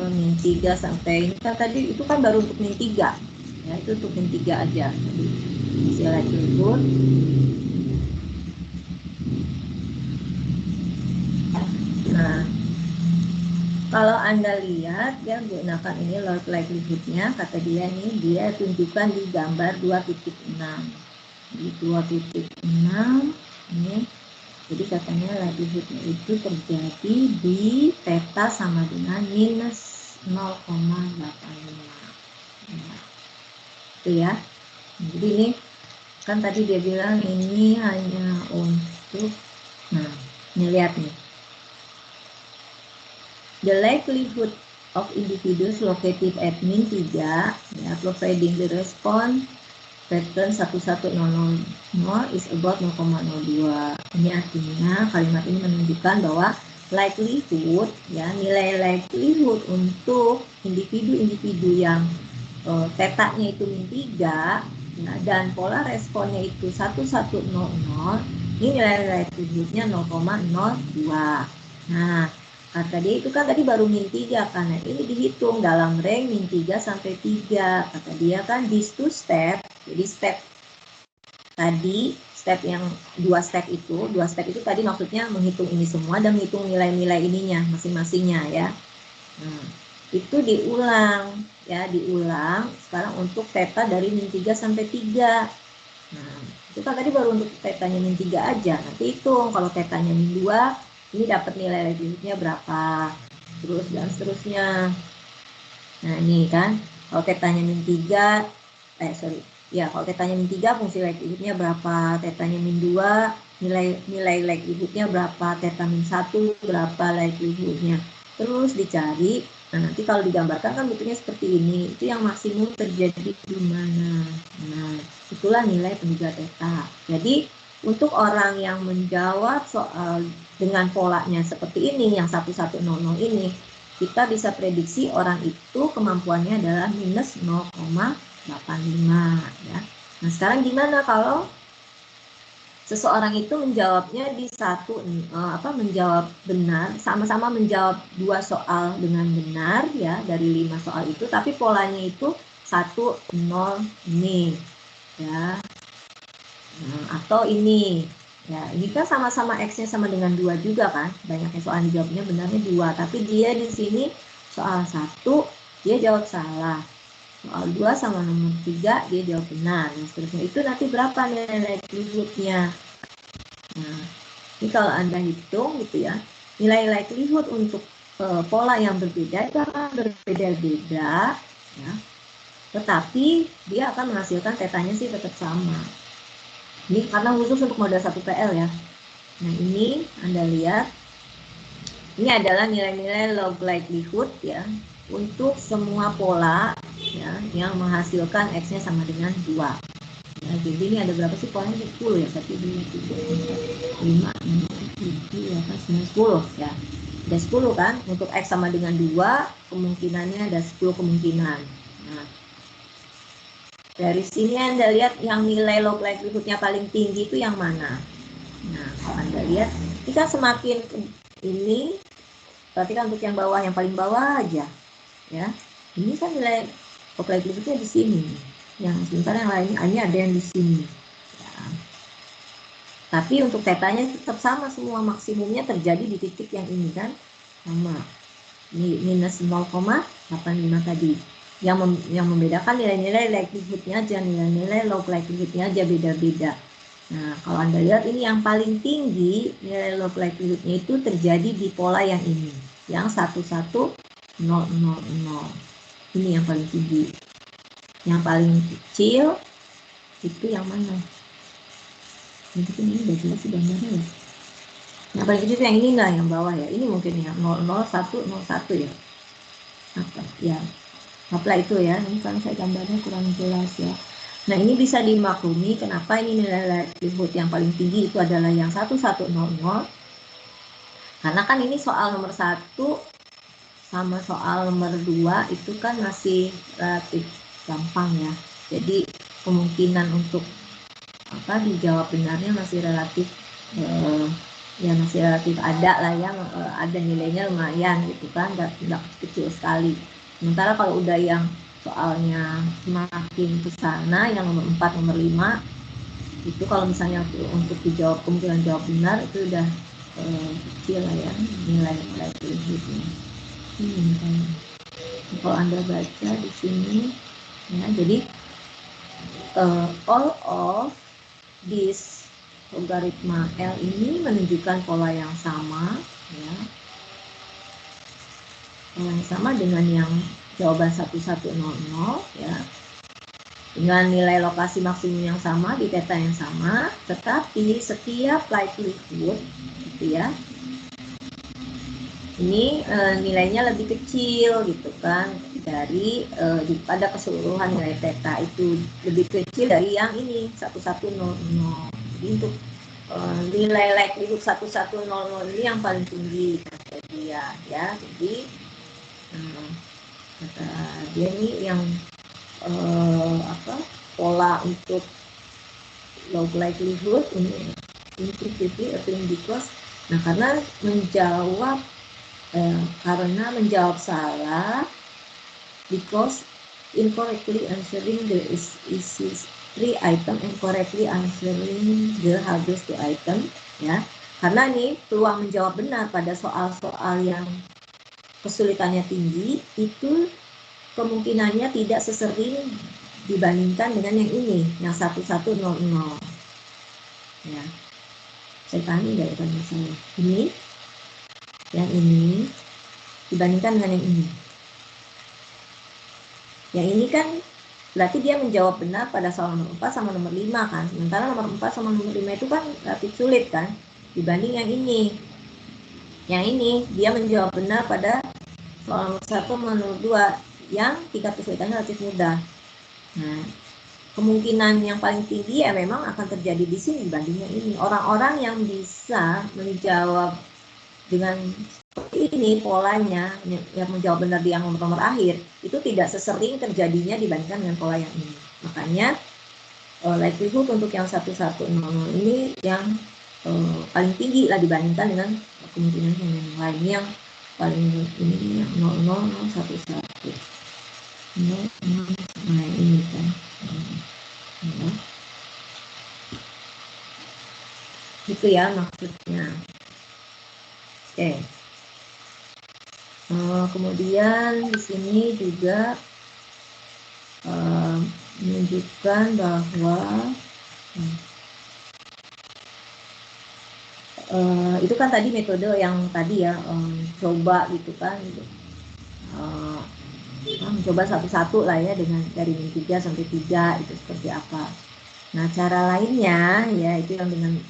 min 3 sampai ini kan tadi itu kan baru untuk min 3 ya, itu untuk min 3 aja. Jadi hasil likelihood. Nah, kalau Anda lihat dia gunakan ini likelihood-nya, kata dia nih, dia tunjukkan di gambar 2.6. Di 2.6 ini, jadi katanya likelihood-nya itu terjadi di theta sama dengan minus 0,85 ya. Itu ya. Jadi ini kan tadi dia bilang ini hanya untuk, nah ini lihat nih, the likelihood of individuals located at min 3 ya, providing the response pattern 1100 is about 0,02. Ini artinya kalimat ini menunjukkan bahwa likelihood ya, nilai likelihood untuk individu-individu yang tetanya itu min 3 ya, dan pola responnya itu 1100, ini nilai likelihoodnya 0,02. Nah, kata dia itu kan tadi baru min 3 karena ini dihitung dalam range min 3 sampai 3. Kata dia kan these two step, jadi step tadi, step yang dua step itu tadi maksudnya menghitung ini semua dan menghitung nilai-nilai ininya masing-masingnya ya. Nah, itu diulang ya, diulang sekarang untuk theta dari min 3 sampai 3. Nah, itu kan tadi baru untuk tetanya min 3 aja. Nanti hitung kalau tetanya min 2, ini dapat nilai likelihoodnya berapa. Terus dan seterusnya. Nah, ini kan kalau tetanya min 3, Ya, kalau tetanya min 3, fungsi likelihood-nya berapa, tetanya min 2, nilai likelihood-nya berapa, teta min 1, berapa likelihood-nya. Terus dicari, nah nanti kalau digambarkan kan bentuknya seperti ini, itu yang maksimum terjadi di mana. Nah, itulah nilai penduga teta. Jadi, untuk orang yang menjawab soal dengan polanya seperti ini, yang 1100 ini, kita bisa prediksi orang itu kemampuannya adalah minus 0,85 ya. Nah, sekarang gimana kalau seseorang itu menjawabnya di menjawab benar, sama-sama menjawab 2 soal dengan benar ya dari 5 soal itu, tapi polanya itu 1, 0 ini ya. Nah, atau ini ya, ini kan sama-sama X-nya sama dengan 2 juga kan, banyaknya soal dijawabnya benarnya 2, tapi dia di sini soal 1 dia jawab salah, soal 2 sama nomor 3 dia jawab benar, dan seterusnya. Itu nanti berapa nilai likelihood-nya. Nah, ini kalau Anda hitung gitu ya, nilai likelihood untuk pola yang berbeda itu akan berbeda-beda ya, tetapi dia akan menghasilkan tetanya sih tetap sama. Ini karena khusus untuk model 1 PL ya. Nah, ini Anda lihat, ini adalah nilai-nilai log likelihood ya untuk semua pola ya yang menghasilkan X-nya sama dengan 2. Ya, jadi ini ada berapa sih polanya? 10 ya, 1, 2, 3, 4, 5, 6, 7, 8, 9, 10 ya. Ada 10 kan, untuk X sama dengan 2, kemungkinannya ada 10 kemungkinan. Nah, dari sini Anda lihat yang nilai log likelihood-nya paling tinggi itu yang mana. Nah, kalau Anda lihat, jika semakin ini, berarti kan untuk yang bawah, yang paling bawah aja ya. Ini kan nilai log likelihood-nya di sini. Yang sementara yang lainnya ada yang di sini. Ya. Tapi untuk tetanya tetap sama semua, maksimumnya terjadi di titik yang ini kan, sama. Ini minus 0,85 tadi. Yang membedakan nilai-nilai likelihood-nya aja, nilai-nilai log likelihood-nya aja beda-beda. Nah, kalau Anda lihat ini yang paling tinggi nilai log likelihood-nya itu terjadi di pola yang ini, yang 11000. Ini yang paling tinggi. Yang paling kecil itu yang mana? Mungkin ini udah jelas sih gambarnya ya. Yang paling kecil itu yang ini lah, yang bawah ya. Ini mungkin ya 00101 ya. Apa? Ya. Apalah itu ya. Ini kan saya gambarnya kurang jelas ya. Nah, ini bisa dimaklumi kenapa ini nilai likelihood yang paling tinggi itu adalah yang 1100. Karena kan ini soal nomor 1 sama soal nomor 2 itu kan masih relatif gampang ya. Jadi kemungkinan untuk dijawab benarnya masih relatif ya masih relatif ada lah ya, ada nilainya lumayan gitu kan, nggak kecil sekali. Sementara kalau udah yang soalnya semakin ke sana, yang nomor 4, nomor 5 itu kalau misalnya untuk dijawab kemungkinan jawab benar itu udah kecil lah ya nilai likelihoodnya. Kalau Anda baca di sini ya, jadi all of this logaritma L ini menunjukkan pola yang sama ya. Pola yang sama dengan yang jawaban 1100 ya. Dengan nilai lokasi maksimum yang sama di theta yang sama, tetapi setiap likelihood gitu ya. Ini nilainya lebih kecil gitu kan dari pada keseluruhan nilai theta itu lebih kecil dari yang ini 1100. Jadi untuk nilai likelihood 1100 ini yang paling tinggi kata dia ya. Jadi kata dia ini yang pola untuk log likelihood ini intuitively appearing because. Nah, karena menjawab salah because incorrectly answering the easy 3 item and correctly answering the hardest 2 item ya. Karena nih peluang menjawab benar pada soal-soal yang kesulitannya tinggi itu kemungkinannya tidak sesering dibandingkan dengan yang ini, yang 1100 ya. Saya pahami nggak ya tanya saya? Ini yang ini dibandingkan dengan yang ini. Yang ini kan berarti dia menjawab benar pada soal nomor 4 sama nomor 5 kan. Sementara nomor 4 sama nomor 5 itu kan relatif sulit kan dibanding yang ini. Yang ini dia menjawab benar pada soal nomor 1 sama nomor 2 yang tingkat kesulitannya relatif mudah. Nah, kemungkinan yang paling tinggi ya memang akan terjadi di sini dibandingnya ini. Orang-orang yang bisa menjawab dengan seperti ini polanya, yang menjawab benar di yang nomor akhir, itu tidak sesering terjadinya dibandingkan dengan pola yang ini. Makanya likelihood untuk yang 1100 ini yang paling tinggi lah dibandingkan dengan kemungkinan yang lain. Yang paling ini yang 0011. Nah ini kan. Itu ya maksudnya. Oke. Kemudian di sini juga menunjukkan bahwa itu kan tadi metode yang tadi ya coba gitu kan, mencoba satu-satu lah ya dengan dari min 3 sampai 3 itu seperti apa. Nah cara lainnya ya itu yang dengan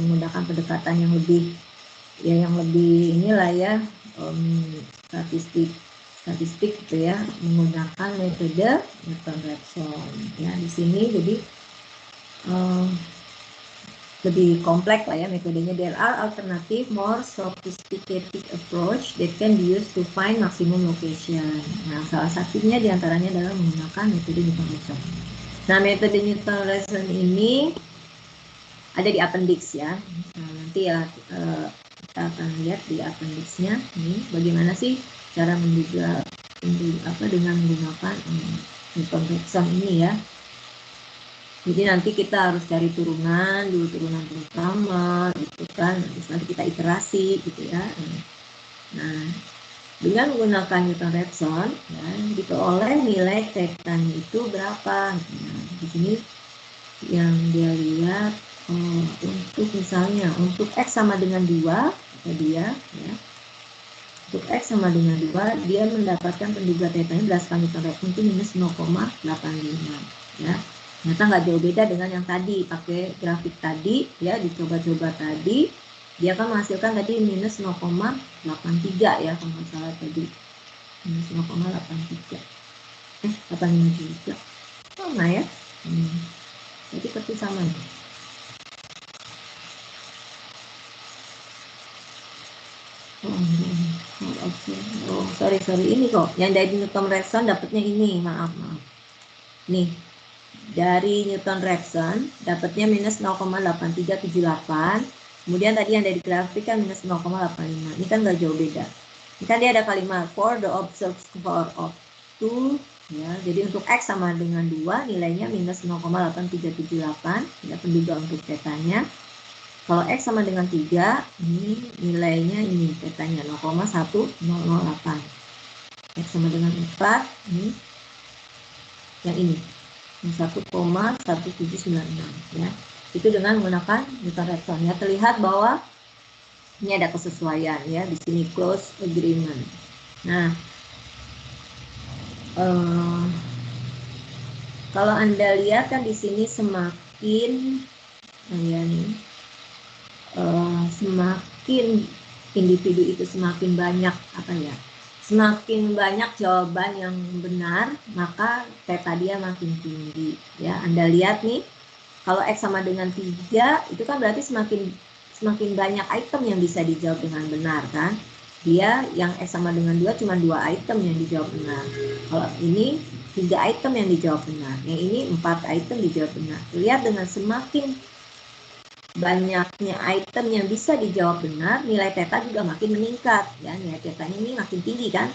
menggunakan pendekatan yang lebih inilah ya statistik gitu ya, menggunakan metode Newton-Raphson ya. Di sini jadi lebih kompleks lah ya metodenya. There are alternative more sophisticated approach that can be used to find maximum location. Nah salah satunya diantaranya adalah menggunakan metode Newton-Raphson. Nah metode Newton-Raphson ini ada di appendix ya. Nah, nanti ya kita akan lihat di appendixnya ini bagaimana sih cara menduga dengan menggunakan Newton-Raphson ini ya. Jadi nanti kita harus cari turunan dulu, turunan pertama gitu kan, nanti kita iterasi gitu ya. Nah dengan menggunakan Newton-Raphson ya, diperoleh nilai θ-nya itu berapa. Nah, di sini yang dia lihat untuk misalnya untuk X sama dengan 2 tadi ya, untuk X sama dengan 2 dia mendapatkan penduga θ-nya berdasarkan Newton-Raphson itu minus 0,85 ya. Ternyata nggak jauh beda dengan yang tadi pakai grafik tadi ya, dicoba-coba tadi dia akan menghasilkan tadi minus 0,83 ya kalau nggak salah tadi, minus 0,83 85 juga sama ya. Jadi seperti sama ya. Sorry ini kok yang dari Newton-Raphson dapatnya ini, maaf nih dari Newton-Raphson dapatnya minus 0,8378. Kemudian tadi yang dari grafik kan minus 0,85. Ini kan nggak jauh beda. Ini kan dia ada kalimat for the observed score of 2 ya. Jadi untuk X sama dengan 2 nilainya minus 0,8378 ya, penduga untuk θ-nya. Kalau X sama dengan 3 ini nilainya ini θ-nya 0,1008. X sama dengan 4 ini yang ini 1,1796 ya. Itu dengan menggunakan Newton-Raphson ya. Terlihat bahwa ini ada kesesuaian ya di sini, close agreement. Nah, kalau Anda lihat kan di sini semakin semakin individu itu semakin banyak semakin banyak jawaban yang benar, maka θ dia makin tinggi ya. Anda lihat nih, kalau X sama dengan 3 itu kan berarti semakin banyak item yang bisa dijawab dengan benar kan. Dia yang X sama dengan 2 cuma 2 item yang dijawab benar. Kalau ini 3 item yang dijawab benar. Yang ini 4 item dijawab benar. Lihat dengan semakin banyaknya item yang bisa dijawab benar, nilai θ juga makin meningkat ya. Nilai θ-nya ini makin tinggi kan,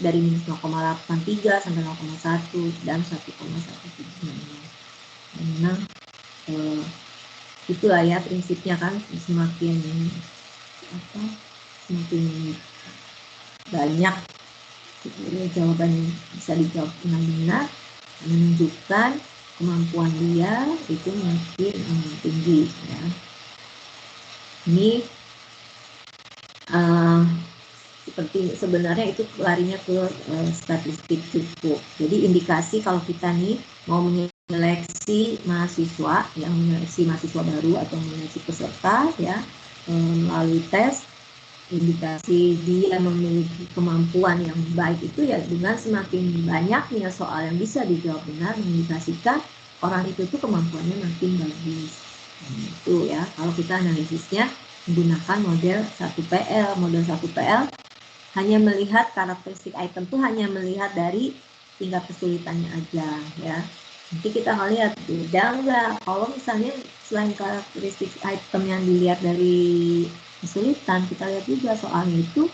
dari minus 0,83 sampai 0,1 dan 1,176. Memang itulah ya prinsipnya kan, semakin banyak jawaban yang bisa dijawab dengan benar, menunjukkan kemampuan dia itu makin tinggi ya. Ini seperti sebenarnya itu larinya ke statistik cukup. Jadi indikasi kalau kita nih mau menyeleksi mahasiswa, yang menyeleksi mahasiswa baru atau menyeleksi peserta ya melalui tes, indikasi dia memiliki kemampuan yang baik itu ya dengan semakin banyaknya soal yang bisa dijawab benar, mengindikasikan orang itu tuh kemampuannya makin bagus. Itu ya kalau kita analisisnya menggunakan model 1PL. Model 1PL hanya melihat karakteristik item tuh hanya melihat dari tingkat kesulitannya aja ya. Nanti kita ngelihat beda enggak kalau misalnya selain karakteristik item yang dilihat dari kesulitan, kita lihat juga soalnya itu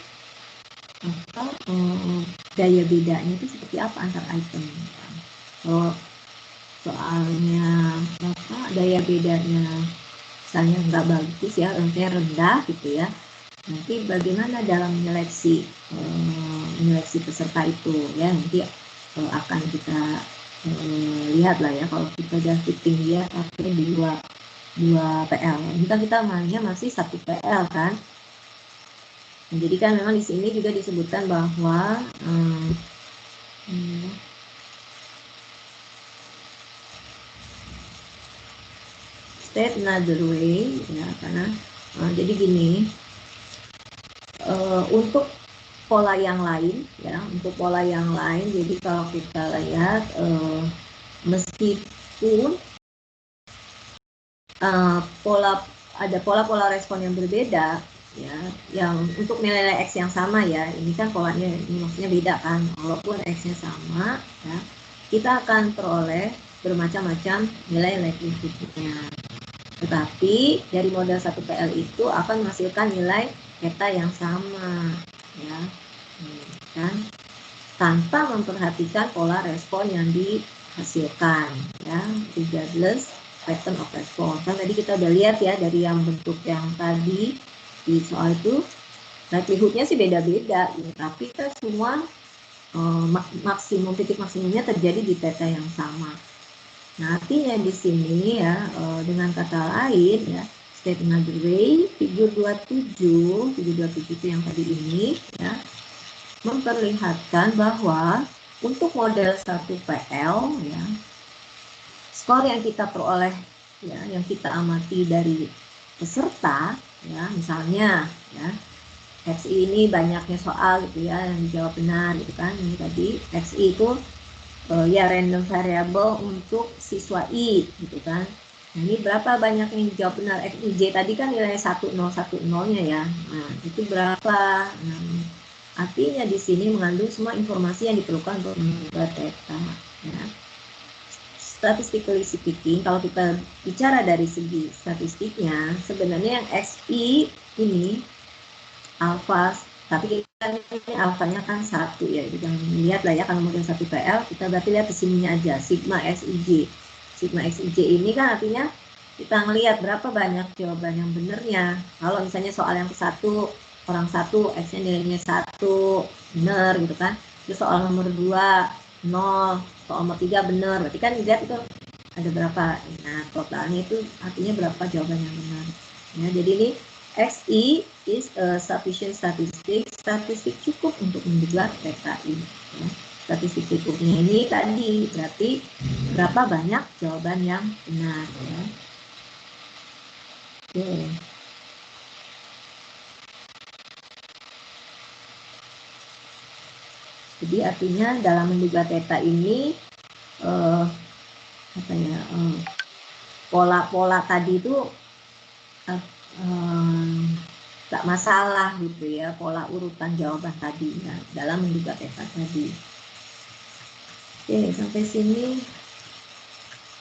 apa daya bedanya itu seperti apa antar item. Kalau soalnya apa daya bedanya misalnya nggak bagus ya, artinya rendah gitu ya, nanti bagaimana dalam menyeleksi peserta itu ya, nanti akan kita lihat lah ya. Kalau kita udah fitting dia pakai 2 PL, ini kan kita mainnya masih 1 PL kan. Jadi kan memang di sini juga disebutkan bahwa state another way ya, karena jadi gini, untuk pola yang lain ya, untuk pola yang lain, jadi kalau kita lihat meskipun ada pola-pola respon yang berbeda ya, yang untuk nilai X yang sama ya, ini kan polanya ini maksudnya beda kan, walaupun X-nya sama ya, kita akan peroleh bermacam-macam nilai likelihood-nya. Tetapi dari model 1PL itu akan menghasilkan nilai theta yang sama ya, kan, tanpa memperhatikan pola respon yang dihasilkan ya, regardless pattern of response. Kan tadi kita udah lihat ya dari yang bentuk yang tadi di soal itu likelihood-nya sih beda-beda ya, tapi kita semua maksimum, titik maksimumnya terjadi di theta yang sama. Nah, artinya di sini ya dengan kata lain ya, state another way, figur 27 itu yang tadi ini ya, memperlihatkan bahwa untuk model 1PL ya, skor yang kita peroleh ya, yang kita amati dari peserta ya, misalnya ya XI ini banyaknya soal gitu ya yang dijawab benar gitu kan, ini tadi XI itu ya random variable untuk siswa I gitu kan. Nah, ini berapa banyak yang dijawab benar? XIJ tadi kan nilai 1010-nya ya. Nah, itu berapa? Nah, artinya di sini mengandung semua informasi yang diperlukan untuk membuat theta ya. Statistically speaking, kalau kita bicara dari segi statistiknya, sebenarnya yang XI ini alfa, tapi kita ini alfanya kan 1 ya, jangan lihat lah ya, kalau model 1PL kita berarti lihat di sininya aja, sigma XIJ. Sigma XIJ ini kan artinya kita ngelihat berapa banyak jawaban yang benernya. Kalau misalnya soal yang ke-1 orang 1 X-nya nilainya 1 bener gitu kan, terus soal nomor 2 0, soal nomor 3 bener, berarti kan lihat itu ada berapa. Nah, totalnya itu artinya berapa jawaban yang benar ya. Jadi ini XI is a sufficient statistik cukup untuk menduga theta ini ya. Statistik cukupnya ini tadi berarti berapa banyak jawaban yang benar ya. Oke. Jadi artinya dalam menduga theta ini pola-pola tadi itu gak masalah gitu ya, pola urutan jawaban tadi ya, dalam menduga theta tadi. Oke, sampai sini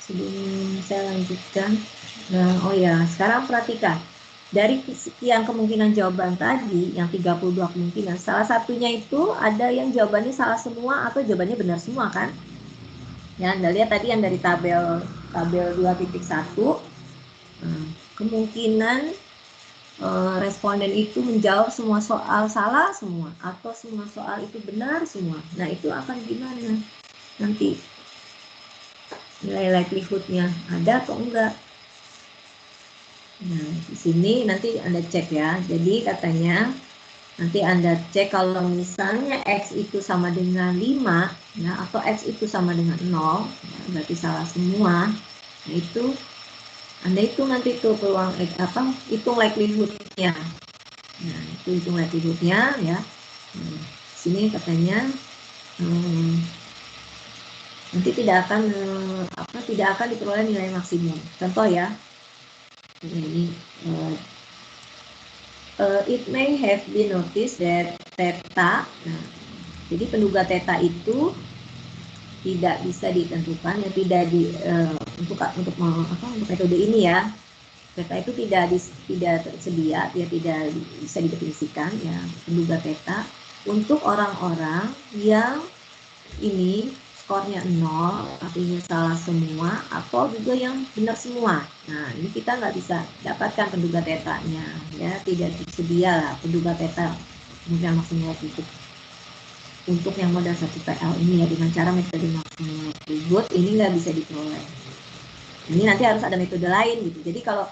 sebelum saya lanjutkan. Nah, oh ya, sekarang perhatikan. Dari sekian kemungkinan jawaban tadi, yang 32 kemungkinan, salah satunya itu ada yang jawabannya salah semua atau jawabannya benar semua kan? Ya, Anda lihat tadi yang dari tabel 2.1, kemungkinan responden itu menjawab semua soal salah semua atau semua soal itu benar semua. Nah, itu akan gimana nanti? Nilai likelihood-nya ada atau enggak? Nah, di sini nanti Anda cek ya. Jadi katanya Nanti Anda cek kalau misalnya X itu sama dengan 5, ya, atau X itu sama dengan 0, ya, berarti salah semua. Nah, itu Anda hitung nanti tuh peluang hitung likelihood-nya. Nah, itu hitung likelihood-nya ya. Sini katanya nanti tidak akan diperoleh nilai maksimum. Contoh ya. Ini it may have been noticed that theta. Nah, jadi penduga theta itu tidak bisa ditentukan, ya tidak untuk metode ini ya. Theta itu tidak tersedia, dia tidak bisa didefinisikan ya penduga theta untuk orang-orang yang ini skornya 0, artinya salah semua, atau juga yang benar semua. Nah, ini kita nggak bisa dapatkan penduga tetanya, ya tidak tersedia lah penduga teta kemudian maksimal untuk yang modal 1 PL ini ya, dengan cara metode maksimal likelihood ini nggak bisa diperoleh. Ini nanti harus ada metode lain gitu. Jadi kalau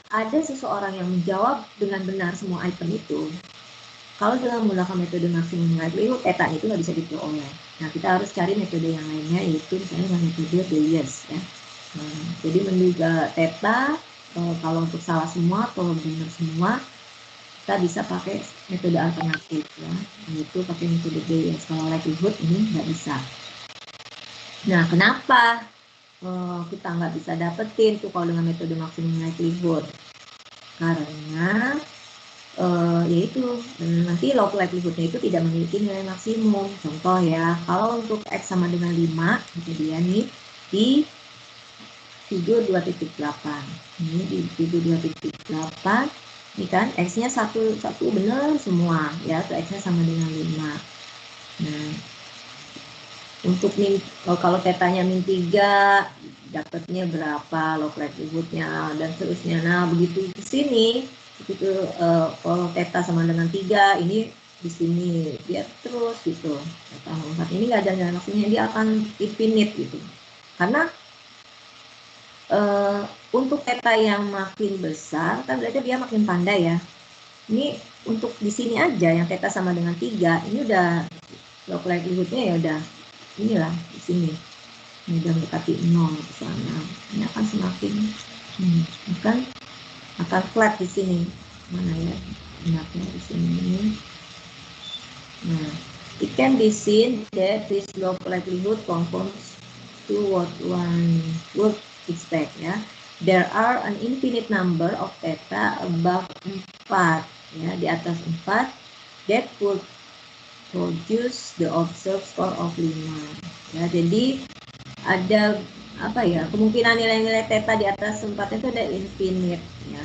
ada seseorang yang menjawab dengan benar semua item itu, kalau dengan menggunakan metode maksimum likelihood, theta itu nggak bisa diperoleh. Nah, kita harus cari metode yang lainnya, yaitu misalnya dengan metode Bayes ya. Jadi menduga theta, kalau untuk salah semua atau benar semua, kita bisa pakai metode alternatif ya, yaitu pakai metode Bayes. Kalau likelihood ini nggak bisa. Nah, kenapa kita nggak bisa dapetin tuh kalau dengan metode maksimum likelihood? Karena yaitu nanti log likelihoodnya itu tidak memiliki nilai maksimum. Contoh ya, kalau untuk X sama dengan 5, itu dia nih di figur 2.8. Ini di figur 2.8, ini kan X-nya satu benar semua ya, atau X-nya sama dengan 5. Nah, untuk kalau tetanya min 3, dapatnya berapa log likelihoodnya dan seterusnya. Nah, begitu di sini itu kalau theta sama dengan 3, ini di sini dia terus gitu. Theta 4 ini nggak ada nilai maksimumnya, dia akan infinite gitu. Karena untuk theta yang makin besar kan berarti dia makin pandai ya. Ini untuk di sini aja yang theta sama dengan 3, ini udah log likelihoodnya ya udah inilah di sini. Ini udah mendekati 0 ke sana. Ini akan semakin akan flat di sini. Mana ya? Enaknya di sini. Nah, it can be seen that this log likelihood conforms to what one would expect ya. There are an infinite number of theta above 4 ya, di atas 4 that would produce the observed score of 5 ya. Jadi ada kemungkinan nilai-nilai theta di atas 4 itu ada infinite ya.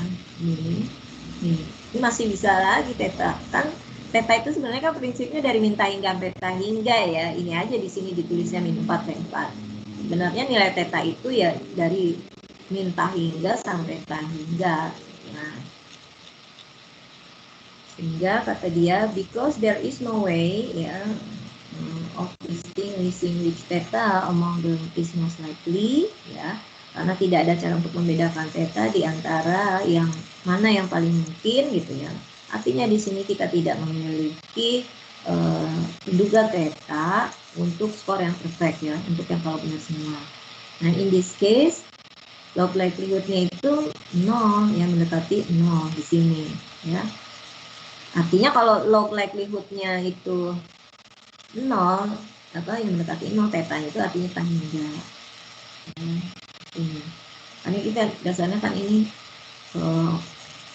Ini masih bisa lagi theta. Kan theta itu sebenarnya kan prinsipnya dari min hingga beta hingga ya. Ini aja di sini ditulisnya min 4 dan 4. Sebenarnya nilai theta itu ya dari min hingga sampai beta hingga. Nah, sehingga kata dia because there is no way ya of distinguishing which theta among them is most likely ya, karena tidak ada cara untuk membedakan theta di antara yang mana yang paling mungkin gitu ya. Artinya di sini kita tidak memiliki penduga theta untuk skor yang perfect ya, untuk yang kalau benar semua. Nah, in this case log likelihoodnya itu 0 ya, mendekati 0 di sini ya. Artinya kalau log likelihoodnya itu 0, yang mendekati 0, tetanya itu artinya tangga. Ini. Karena kita dasarnya kan ini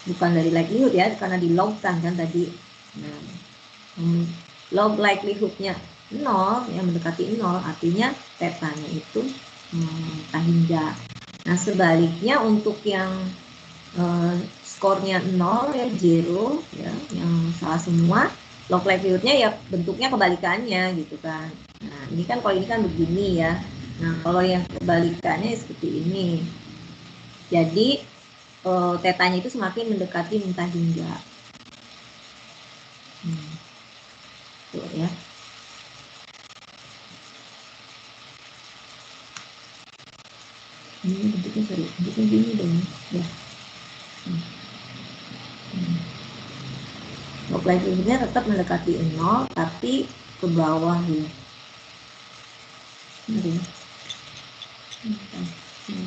bukan dari likelihood ya, karena di log kan tadi. Nah, log likelihoodnya 0 yang mendekati 0, artinya tetanya itu tangga. Nah, sebaliknya untuk yang skornya 0 ya, 0 ya, yang salah semua, log likelihoodnya ya bentuknya kebalikannya gitu kan. Nah, ini kan kalau ini kan begini ya. Nah, kalau yang kebalikannya seperti ini. Jadi tetanya itu semakin mendekati min hingga. Tuh ya. Ini bentuknya gini dong ya. Log Untuk likelihoodnya tetap mendekati 0, tapi ke bawah ya. Mari.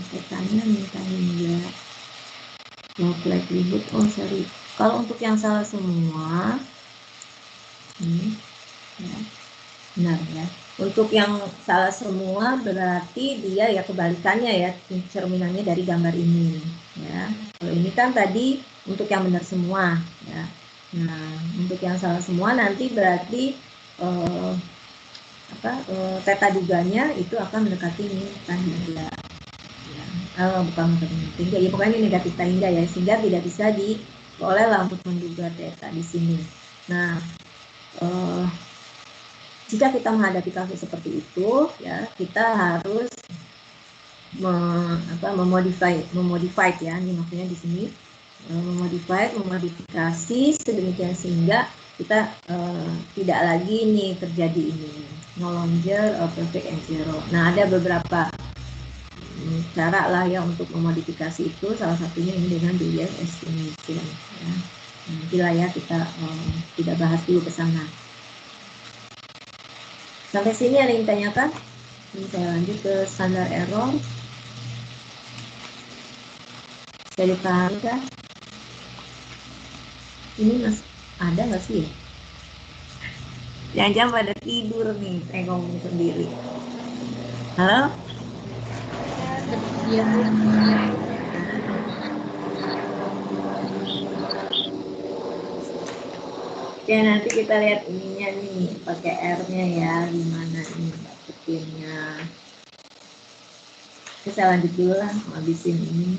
Petanya minta hingga log likelihood. Oh sorry. Kalau untuk yang salah semua, ini ya, benar ya. Untuk yang salah semua berarti dia ya kebalikannya ya, cerminannya dari gambar ini ya. Kalau ini kan tadi untuk yang benar semua ya. Nah, untuk yang salah semua nanti berarti theta duganya itu akan mendekati ini tan hingga ya. Bukan mendekati hingga ya, pokoknya ini negatif tan hingga ya, sehingga tidak bisa diperoleh untuk menduga theta di sini. Nah, jika kita menghadapi kasus seperti itu, ya kita harus memodify ya, ini maksudnya di sini memodifikasi sedemikian sehingga kita tidak lagi nih terjadi ini no longer perfect and zero. Nah, ada beberapa cara lah ya untuk memodifikasi itu, salah satunya ini dengan Bayes estimation ya. Nanti lah ya kita tidak bahas dulu ke sana. Sampai sini ada yang ditanyakan? Ini saya lanjut ke standar error. Saya dipahami kan? Ini masih ada nggak sih? Jangan-jangan pada tidur nih, saya ngomong sendiri. Halo? Iya, Bu. Ya, nanti kita lihat ininya nih, pakai R-nya ya, gimana nih dapetinnya. Oke, saya lanjut dulu lah, habisin ini.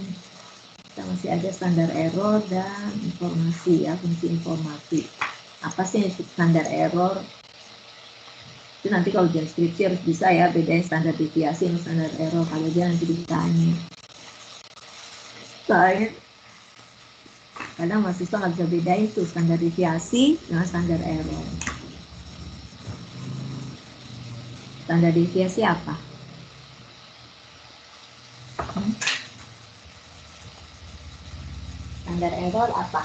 Kita masih ada standar error dan informasi ya, fungsi informasi. Apa sih standar error? Itu nanti kalau ujian skripsi harus bisa ya, bedain standar deviasi dan standar error, kalau aja nanti ditanya. Soalnya kadang mahasiswa nggak bisa bedain tuh standar deviasi dengan standar error. Standar deviasi apa? Standar error apa?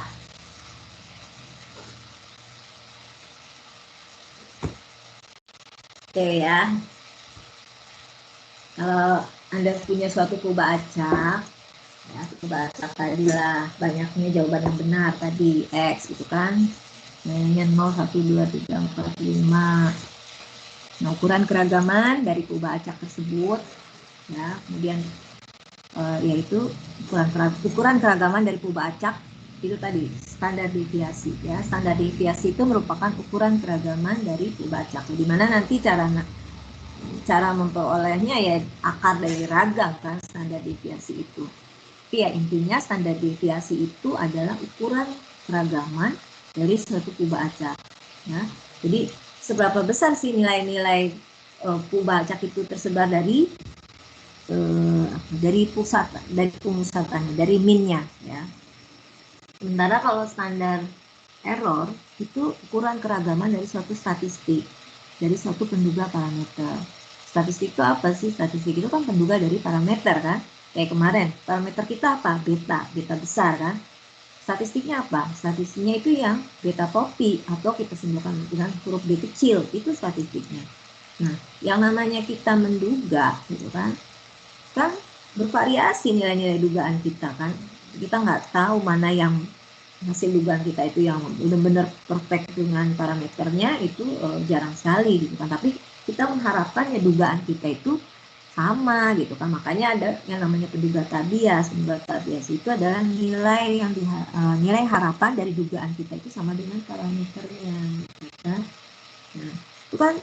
Oke ya. Kalau Anda punya suatu kubah acak, ya, kubah acak tadi lah, banyaknya jawaban yang benar tadi, X gitu kan. Nilainya 0, 1, 2, 3, 4, 5. Nah, ukuran keragaman dari kubah acak tersebut, ya, kemudian yaitu ukuran keragaman dari kubah acak itu tadi standar deviasi ya. Standar deviasi itu merupakan ukuran keragaman dari kubah acak, di mana nanti cara memperolehnya ya akar dari ragam kan standar deviasi itu. Tapi ya intinya standar deviasi itu adalah ukuran keragaman dari suatu kubah acak ya. Jadi seberapa besar sih nilai-nilai kubah acak itu tersebar dari pusat, dari pumusatannya, dari minnya ya. Sementara kalau standar error itu ukuran keragaman dari suatu statistik, dari suatu penduga parameter. Statistik itu apa sih? Statistik itu kan penduga dari parameter kan. Kayak kemarin, parameter kita apa? Beta besar kan. Statistiknya apa? Statistiknya itu yang beta topi atau kita sebutkan dengan huruf B kecil, itu statistiknya. Nah, yang namanya kita menduga gitu kan bervariasi nilai-nilai dugaan kita kan. Kita nggak tahu mana yang hasil dugaan kita itu yang benar-benar perfect dengan parameternya, itu jarang sekali gitu kan. Tapi kita mengharapkan ya dugaan kita itu sama gitu kan. Makanya ada yang namanya penduga tabias. Penduga tabias itu adalah nilai harapan dari dugaan kita itu sama dengan parameternya gitu kan. Nah, itu kan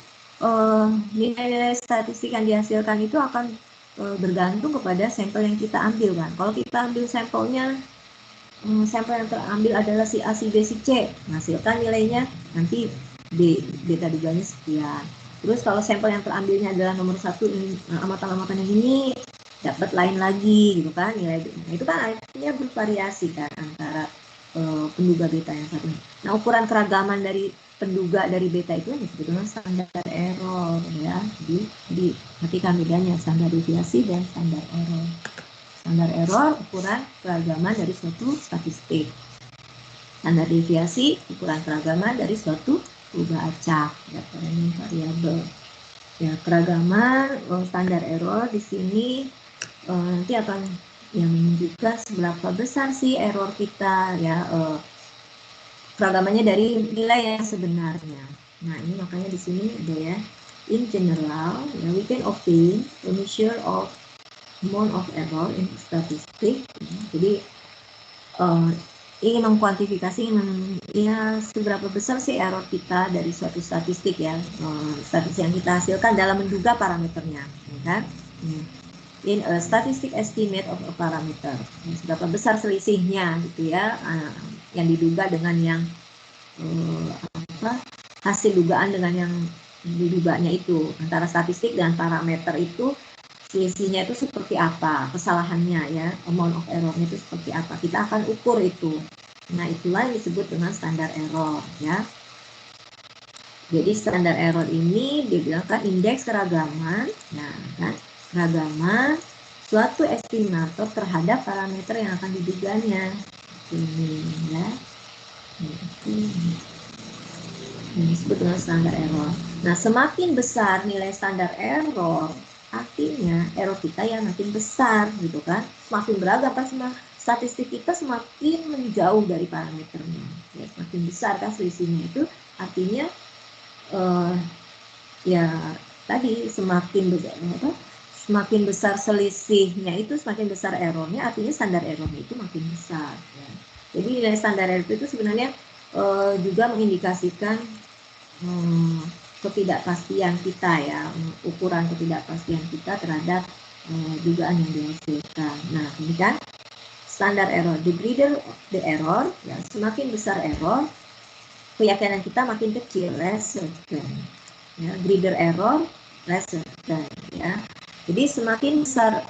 nilai statistik yang dihasilkan itu akan bergantung kepada sampel yang kita ambil kan. Kalau kita ambil sampelnya, sampel yang terambil adalah si A, si B, si C, menghasilkan nilainya nanti beta duganya sekian. Terus kalau sampel yang terambilnya adalah nomor 1, amatan-amatan yang ini dapat lain lagi gitu kan nilai. Nah, itu kan artinya bervariasi kan antara penduga beta yang satu. Nah, ukuran keragaman dari penduga dari beta itu disebut dengan standar error ya. Jadi perhatikan bedanya standar deviasi dan standar error. Standar error ukuran keragaman dari suatu statistik. Standar deviasi ukuran keragaman dari suatu ubah acak ya parameter variabel. Ya keragaman standar error di sini nanti akan yang menunjukkan seberapa besar sih error kita ya keragamannya dari nilai yang sebenarnya. Nah ini makanya di sini ada ya in general ya, we can obtain a measure of amount of error in statistic. Jadi ingin mengkuantifikasi ya seberapa besar sih error kita dari suatu statistik ya statistik yang kita hasilkan dalam menduga parameternya ya kan in a statistic estimate of a parameter seberapa besar selisihnya gitu ya yang diduga dengan yang hasil dugaan dengan yang diduganya itu antara statistik dan parameter itu selisihnya itu seperti apa, kesalahannya ya, amount of error-nya itu seperti apa. Kita akan ukur itu. Nah, itulah yang disebut dengan standar error ya. Jadi standar error ini dibilangkan indeks keragaman, nah kan, keragaman suatu estimator terhadap parameter yang akan diduganya. Ini ya. Ini disebut dengan standar error. Nah, semakin besar nilai standar error, artinya error kita yang makin besar gitu kan, semakin beragam kan, statistik kita semakin menjauh dari parameternya ya, semakin besar kan selisihnya itu artinya ya tadi semakin besar selisihnya itu semakin besar errornya, artinya standar errornya itu makin besar ya. Jadi nilai standar error itu sebenarnya juga mengindikasikan ketidakpastian kita ya, ukuran ketidakpastian kita terhadap dugaan yang dihasilkan. Nah, ini kan standar error, the greater the error, ya, semakin besar error, keyakinan kita makin kecil, less certain. Ya, greater error, less certain. Ya. Jadi semakin besar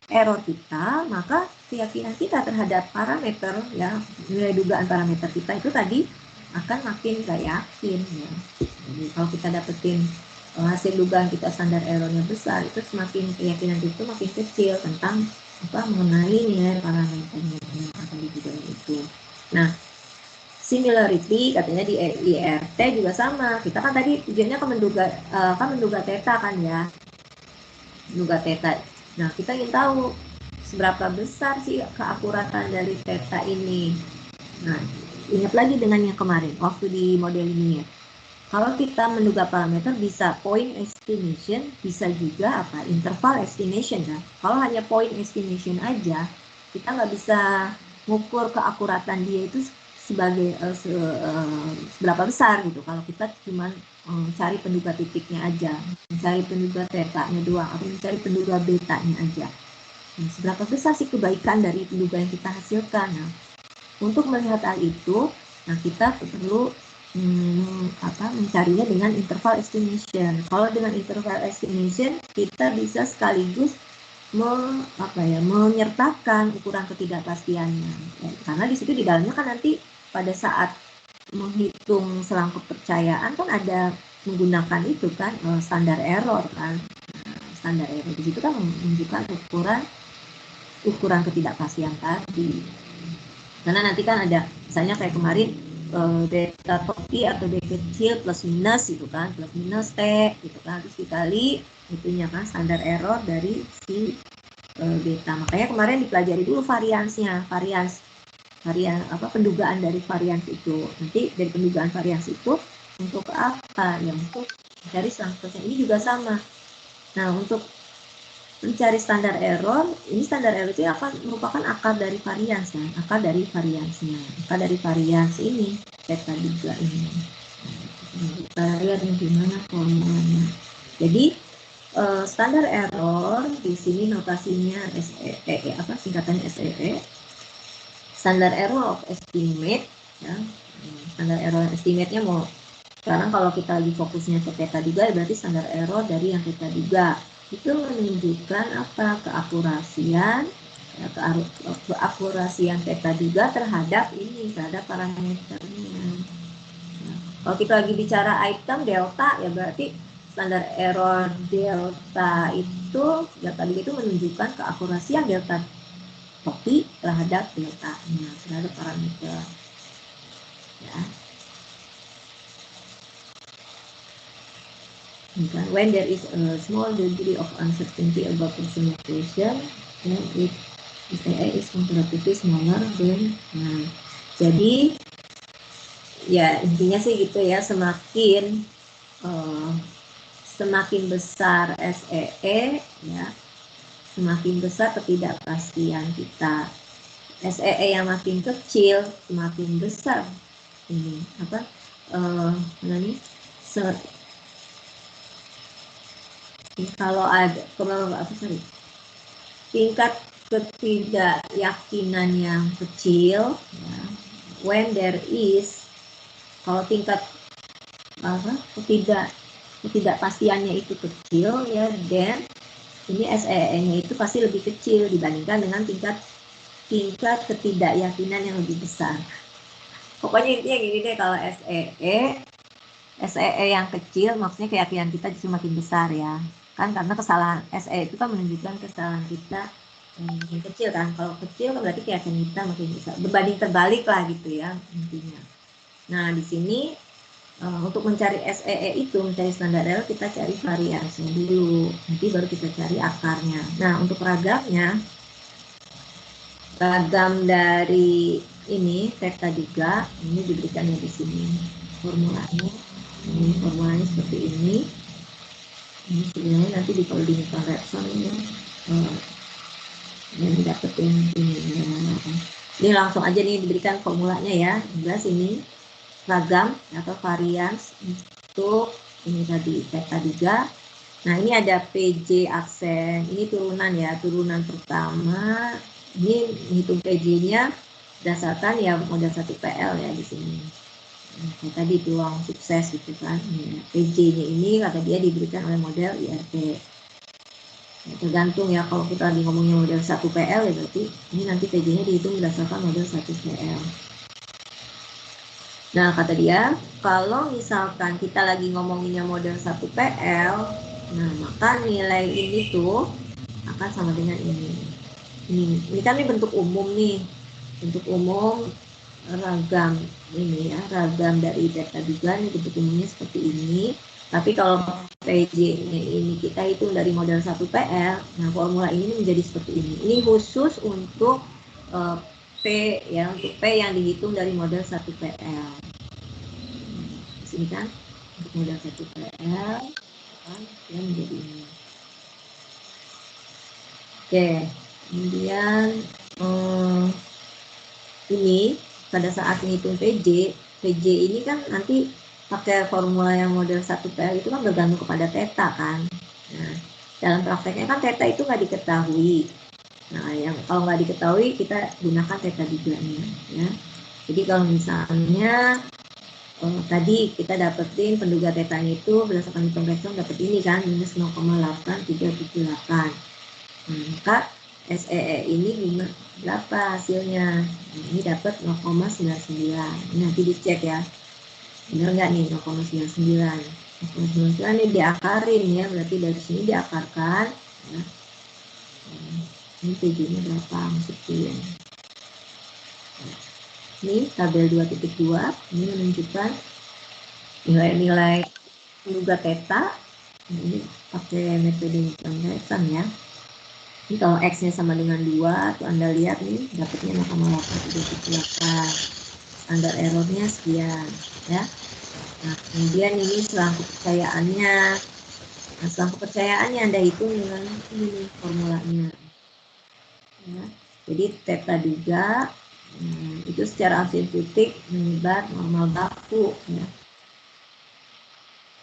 error kita, maka keyakinan kita terhadap parameter, ya, nilai dugaan parameter kita itu tadi akan makin gak yakin ya. Jadi kalau kita dapetin hasil dugaan kita standar errornya besar, itu semakin keyakinan itu makin kecil tentang mengenai nilai parameternya yang akan diduga itu. Nah, similarity katanya di IRT juga sama. Kita kan tadi tujuannya menduga theta kan ya, menduga theta. Nah, kita ingin tahu seberapa besar sih keakuratan dari theta ini. Nah, ingat lagi dengan yang kemarin waktu di model ini ya. Kalau kita menduga parameter bisa point estimation, bisa juga interval estimation kan. Kalau hanya point estimation aja, kita nggak bisa mengukur keakuratan dia itu sebagai seberapa besar gitu. Kalau kita cuma mencari penduga titiknya aja, mencari penduga theta-nya doang, atau mencari penduga beta-nya aja. Nah, seberapa besar sih kebaikan dari penduga yang kita hasilkan? Nah, untuk melihat hal itu, nah kita perlu mencarinya dengan interval estimation. Kalau dengan interval estimation, kita bisa sekaligus menyertakan ukuran ketidakpastiannya. Ya, karena di situ di dalamnya kan nanti pada saat menghitung selang kepercayaan kan ada menggunakan itu kan standar error kan. Standar error di situ kan menunjukkan ukuran ketidakpastian tadi. Karena nanti kan ada misalnya kayak kemarin beta topi atau B kecil plus minus gitu kan, plus minus T gitu kan, terus dikali itunya kan standar error dari si beta. Makanya kemarin dipelajari dulu variansnya, pendugaan dari varians itu. Nanti dari pendugaan varians itu untuk apa? Ya untuk mencari selang-selangnya. Ini juga sama. Nah, untuk mencari standar error, ini standar error itu akan merupakan akar dari varians kan, akar dari variansnya, akar dari varians ini theta juga ini. Kita lihat gimana formulanya. Jadi standar error di sini notasinya SEE, singkatannya SEE, standar error of estimate ya. Standar error estimate-nya mau sekarang kalau kita lagi fokusnya ke theta juga, berarti standar error dari yang kita duga itu menunjukkan keakurasian ya, keakurasian theta juga terhadap parameternya. Nah, kalau kita lagi bicara item delta ya berarti standar error delta itu menunjukkan keakurasian delta topi terhadap delta-nya, terhadap parameter. Ya. When there is a small degree of uncertainty about personal question, then it SEE is comparatively smaller than. Nah, jadi ya intinya sih gitu ya, semakin semakin besar SEE ya, semakin besar ketidakpastian kita. SEE yang makin kecil semakin besar ini apa namanya kalau ada tingkat ketidakyakinan yang kecil ya, when there is, kalau tingkat ketidakpastiannya itu kecil ya, then ini SEE-nya itu pasti lebih kecil dibandingkan dengan tingkat ketidakyakinan yang lebih besar. Pokoknya intinya gini deh, kalau SEE yang kecil maksudnya keyakinan kita justru makin besar ya kan, karena kesalahan SEE itu kan menunjukkan kesalahan kita makin kecil kan. Kalau kecil kan berarti keyakinan kita makin besar, berbanding terbalik lah gitu ya intinya. Nah di sini untuk mencari SEE itu, mencari standar error, kita cari variasinya dulu, nanti baru kita cari akarnya. Nah untuk ragamnya, ragam dari ini theta juga ini diberikannya di sini formulanya. Ini formulanya seperti ini. Ini sebenarnya nanti di coordinate Repson ini yang didapetin ini. Ini langsung aja nih diberikan formulanya ya. Jelas ini ragam atau varians untuk ini tadi theta juga. Nah ini ada PJ aksen, ini turunan ya, turunan pertama. Ini menghitung PJ-nya berdasarkan ya model 1 PL ya di sini. Nah, tadi peluang sukses gitu kan. PJ-nya ini kata dia diberikan oleh model IRT. Ya, tergantung ya, kalau kita lagi ngomongnya model 1 PL ya berarti ini nanti PJ-nya dihitung berdasarkan model 1 PL. Nah kata dia, kalau misalkan kita lagi ngomonginnya model 1 PL, nah maka nilai ini tuh akan sama dengan ini. Ini kan ini bentuk umum nih, bentuk umum ragam ini ya, ragam dari theta juga nih bentuk umumnya seperti ini. Tapi kalau PJ-nya ini kita hitung dari model 1 PL, nah formula ini menjadi seperti ini. Ini khusus untuk P ya, untuk P yang dihitung dari model 1 PL. Di sini kan untuk model 1 PL kan yang menjadi ini. Oke, kemudian ini pada saat menghitung PJ ini kan nanti pakai formula yang model 1 PL itu kan bergantung kepada theta kan. Nah, dalam prakteknya kan theta itu nggak diketahui. Nah, yang kalau nggak diketahui kita gunakan theta juga nih ya. Jadi kalau misalnya tadi kita dapetin penduga tetanya itu berdasarkan hitung Repson dapat ini kan minus 0,8378. Nah, maka SEE ini berapa hasilnya? Nah, ini dapat 0,99. Ini nanti dicek ya, benar nggak nih 0,99? 0,99 ini diakarin ya, berarti dari sini diakarkan. Ya. Ini PJ-nya berapa? Masukin. Ini tabel 2.2, ini menunjukkan nilai-nilai penduga theta. Ini pakai metode Repson ya. Ini kalau X-nya sama dengan 2, tuh Anda lihat nih, dapatnya 0,8378. Standar errornya sekian, ya. Nah, kemudian ini selang kepercayaannya. Nah, selang kepercayaannya Anda hitung dengan ini formulanya. Ya. Jadi, theta juga, itu secara asintutik menyebar normal baku, ya.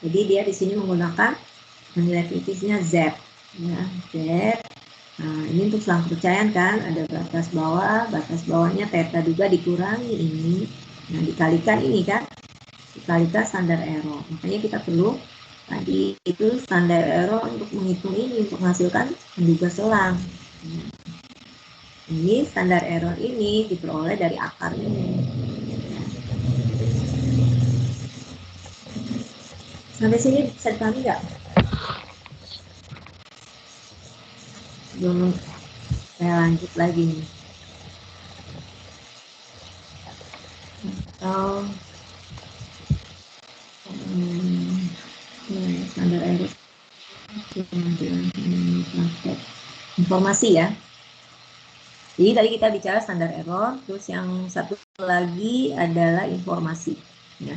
Jadi, dia di sini menggunakan nilai kritisnya Z, ya, Z. Nah, ini untuk selang kepercayaan kan, ada batas bawahnya theta juga dikurangi ini. Nah, dikalikan ini kan, dikalikan standar error. Makanya kita perlu tadi itu standar error untuk menghitung ini, untuk menghasilkan penduga selang. Nah, ini standar error ini diperoleh dari akar ini. Sampai sini bisa dipahami nggak? Belum, saya lanjut lagi nih. Atau praktek informasi ya. Jadi tadi kita bicara standar error, terus yang satu lagi adalah informasi. Ya.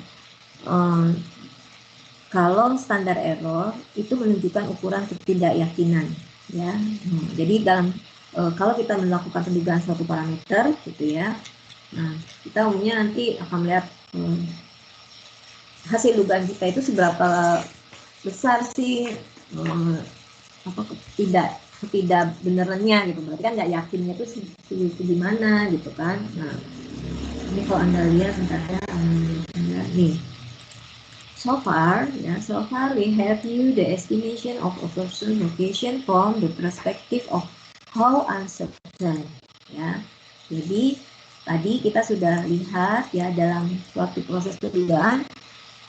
Kalau standar error itu menunjukkan ukuran ketidakyakinan. Ya. Jadi dalam kalau kita melakukan pendugaan suatu parameter, gitu ya, nah kita umumnya nanti akan melihat hasil dugaan kita itu seberapa besar sih tidak benerannya gitu, berarti kan nggak yakinnya itu gimana gitu kan. Nah ini kalau Anda lihat misalnya nih, so far we have used the estimation of a person location from the perspective of how uncertain ya. Jadi tadi kita sudah lihat ya, dalam suatu proses pendugaan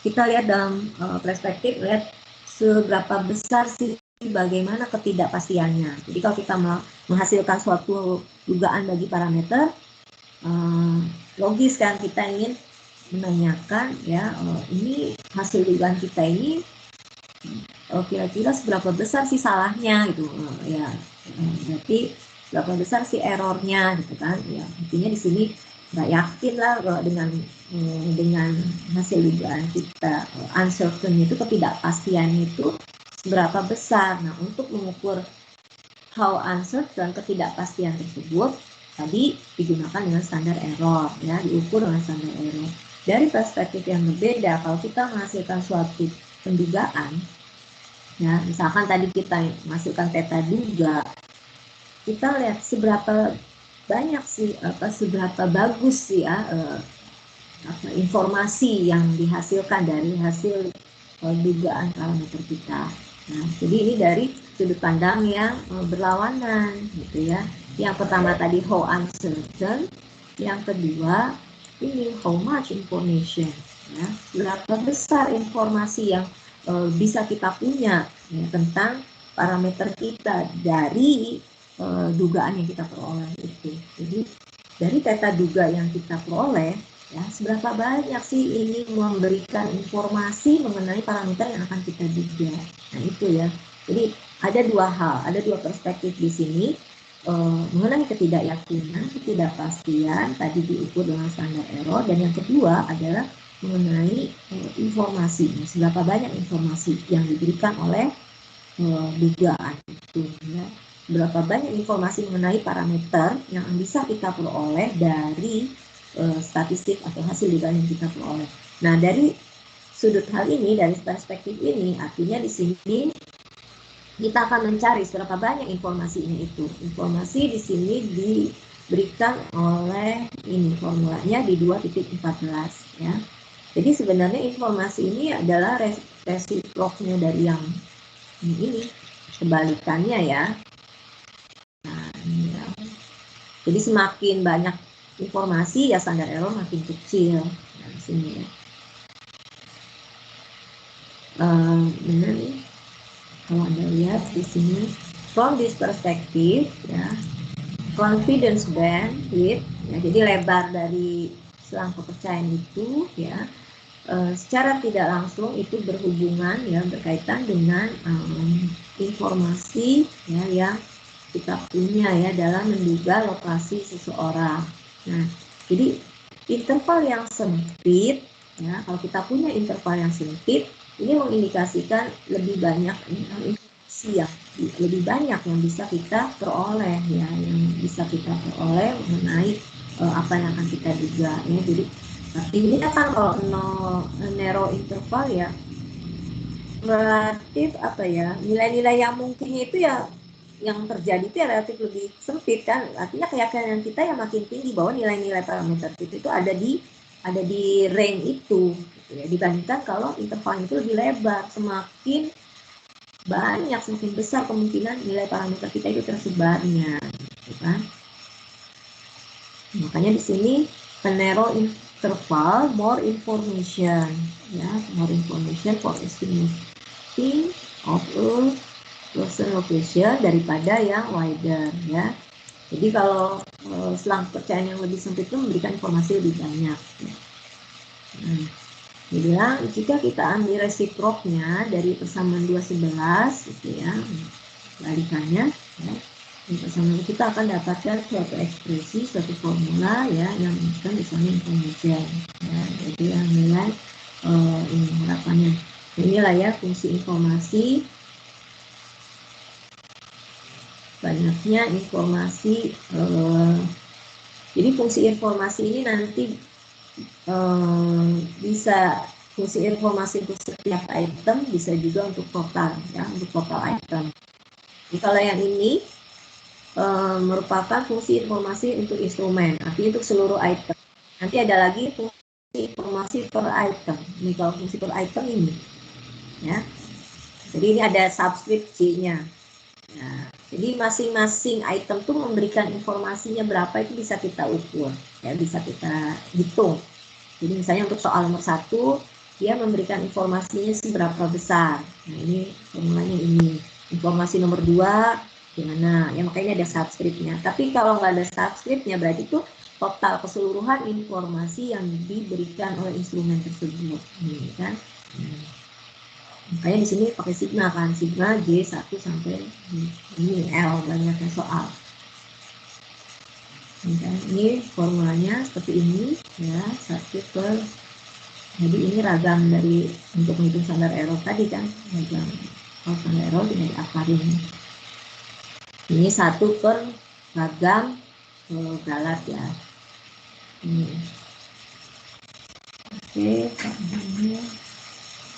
kita lihat dalam perspektif lihat seberapa besar sih bagaimana ketidakpastiannya. Jadi kalau kita menghasilkan suatu dugaan bagi parameter, logis kan kita ingin menanyakan ya, ini hasil dugaan kita ini kira-kira seberapa besar sih salahnya gitu ya, berarti berapa besar sih errornya gitu kan ya. Intinya di sini nggak yakin lah dengan hasil dugaan kita, uncertain itu ketidakpastian itu seberapa besar. Nah untuk mengukur how uncertain ketidakpastian tersebut tadi digunakan dengan standar error ya, diukur dengan standar error. Dari perspektif yang berbeda, kalau kita menghasilkan suatu pendugaan ya, misalkan tadi kita menghasilkan theta duga, kita lihat seberapa banyak sih seberapa bagus sih ya informasi yang dihasilkan dari hasil dugaan parameter kita. Nah, jadi ini dari sudut pandang yang berlawanan gitu ya. Yang pertama tadi how uncertain, yang kedua ini how much information ya, berapa besar informasi yang bisa kita punya ya, tentang parameter kita dari dugaan yang kita peroleh itu. Jadi dari theta duga yang kita peroleh ya, seberapa banyak sih ini memberikan informasi mengenai parameter yang akan kita duga. Nah itu ya. Jadi ada dua hal, ada dua perspektif di sini mengenai ketidakyakinan, ketidakpastian tadi diukur dengan standar error, dan yang kedua adalah mengenai informasi. Nah, seberapa banyak informasi yang diberikan oleh dugaan itu ya. Berapa banyak informasi mengenai parameter yang bisa kita peroleh dari statistik atau hasil dugaan yang kita peroleh. Nah, dari sudut hal ini, dari perspektif ini, artinya di sini kita akan mencari seberapa banyak informasinya itu. Informasi di sini diberikan oleh ini formulanya di 2.14 ya. Jadi sebenarnya informasi ini adalah resiproknya dari yang ini kebalikannya ya. Nah, ini ya. Jadi semakin banyak informasi ya standar error makin kecil. Nah, di sini ya. Benar nih. Kalau Anda lihat di sini, from this perspective ya, confidence bandwidth ya, jadi lebar dari selang kepercayaan itu ya, secara tidak langsung itu berhubungan ya, berkaitan dengan informasi ya yang kita punya ya dalam menduga lokasi seseorang. Nah, jadi interval yang sempit ya, kalau kita punya interval yang sempit, ini mengindikasikan lebih banyak informasi yang lebih banyak yang bisa kita peroleh ya, yang bisa kita peroleh mengenai apa yang akan kita duga ya. Jadi artinya kan kalau narrow interval ya relatif apa ya, nilai-nilai yang mungkinnya itu ya yang terjadi itu ya relatif lebih sempit kan, artinya keyakinan kita yang makin tinggi bahwa nilai-nilai parameter itu ada di range itu gitu ya, dibandingkan kalau intervalnya itu lebih lebar, semakin banyak semakin besar kemungkinan nilai parameter kita itu tersebarnya gitu kan. Makanya di sini narrow interval more information ya, more information for estimating of a person location daripada yang wider ya. Jadi kalau selang kepercayaan yang lebih sempit itu memberikan informasi lebih banyak. Dia bilang jika kita ambil resiproknya dari persamaan 211 gitu ya, balikannya ya, di persamaan kita akan dapatkan suatu ekspresi, suatu formula ya yang menunjukkan misalnya information ya, jadi yang nilai ini harapannya. Inilah ya fungsi informasi, banyaknya informasi. Jadi fungsi informasi ini nanti bisa fungsi informasi untuk setiap item, bisa juga untuk total ya, untuk total item. Jadi kalau yang ini merupakan fungsi informasi untuk instrumen, artinya untuk seluruh item. Nanti ada lagi fungsi informasi per item. Ini kalau fungsi per item ini ya. Jadi ini ada subscript C-nya. Ya, jadi masing-masing item tuh memberikan informasinya berapa itu bisa kita ukur, ya bisa kita hitung. Jadi misalnya untuk soal nomor 1, dia memberikan informasinya seberapa besar. Nah ini formulanya ini. Informasi nomor 2, gimana? Ya makanya ada subscriptnya. Tapi kalau nggak ada subscriptnya berarti itu total keseluruhan informasi yang diberikan oleh instrumen tersebut. Ini kan. Makanya di sini pakai sigma kan, sigma J1 sampai ini L banyaknya soal. Ini formulanya seperti ini ya, 1 per, jadi ini ragam dari untuk menghitung standar error tadi kan, ragam standar error dengan diakarin. Ini 1 per ragam galat ya. Ini. Oke,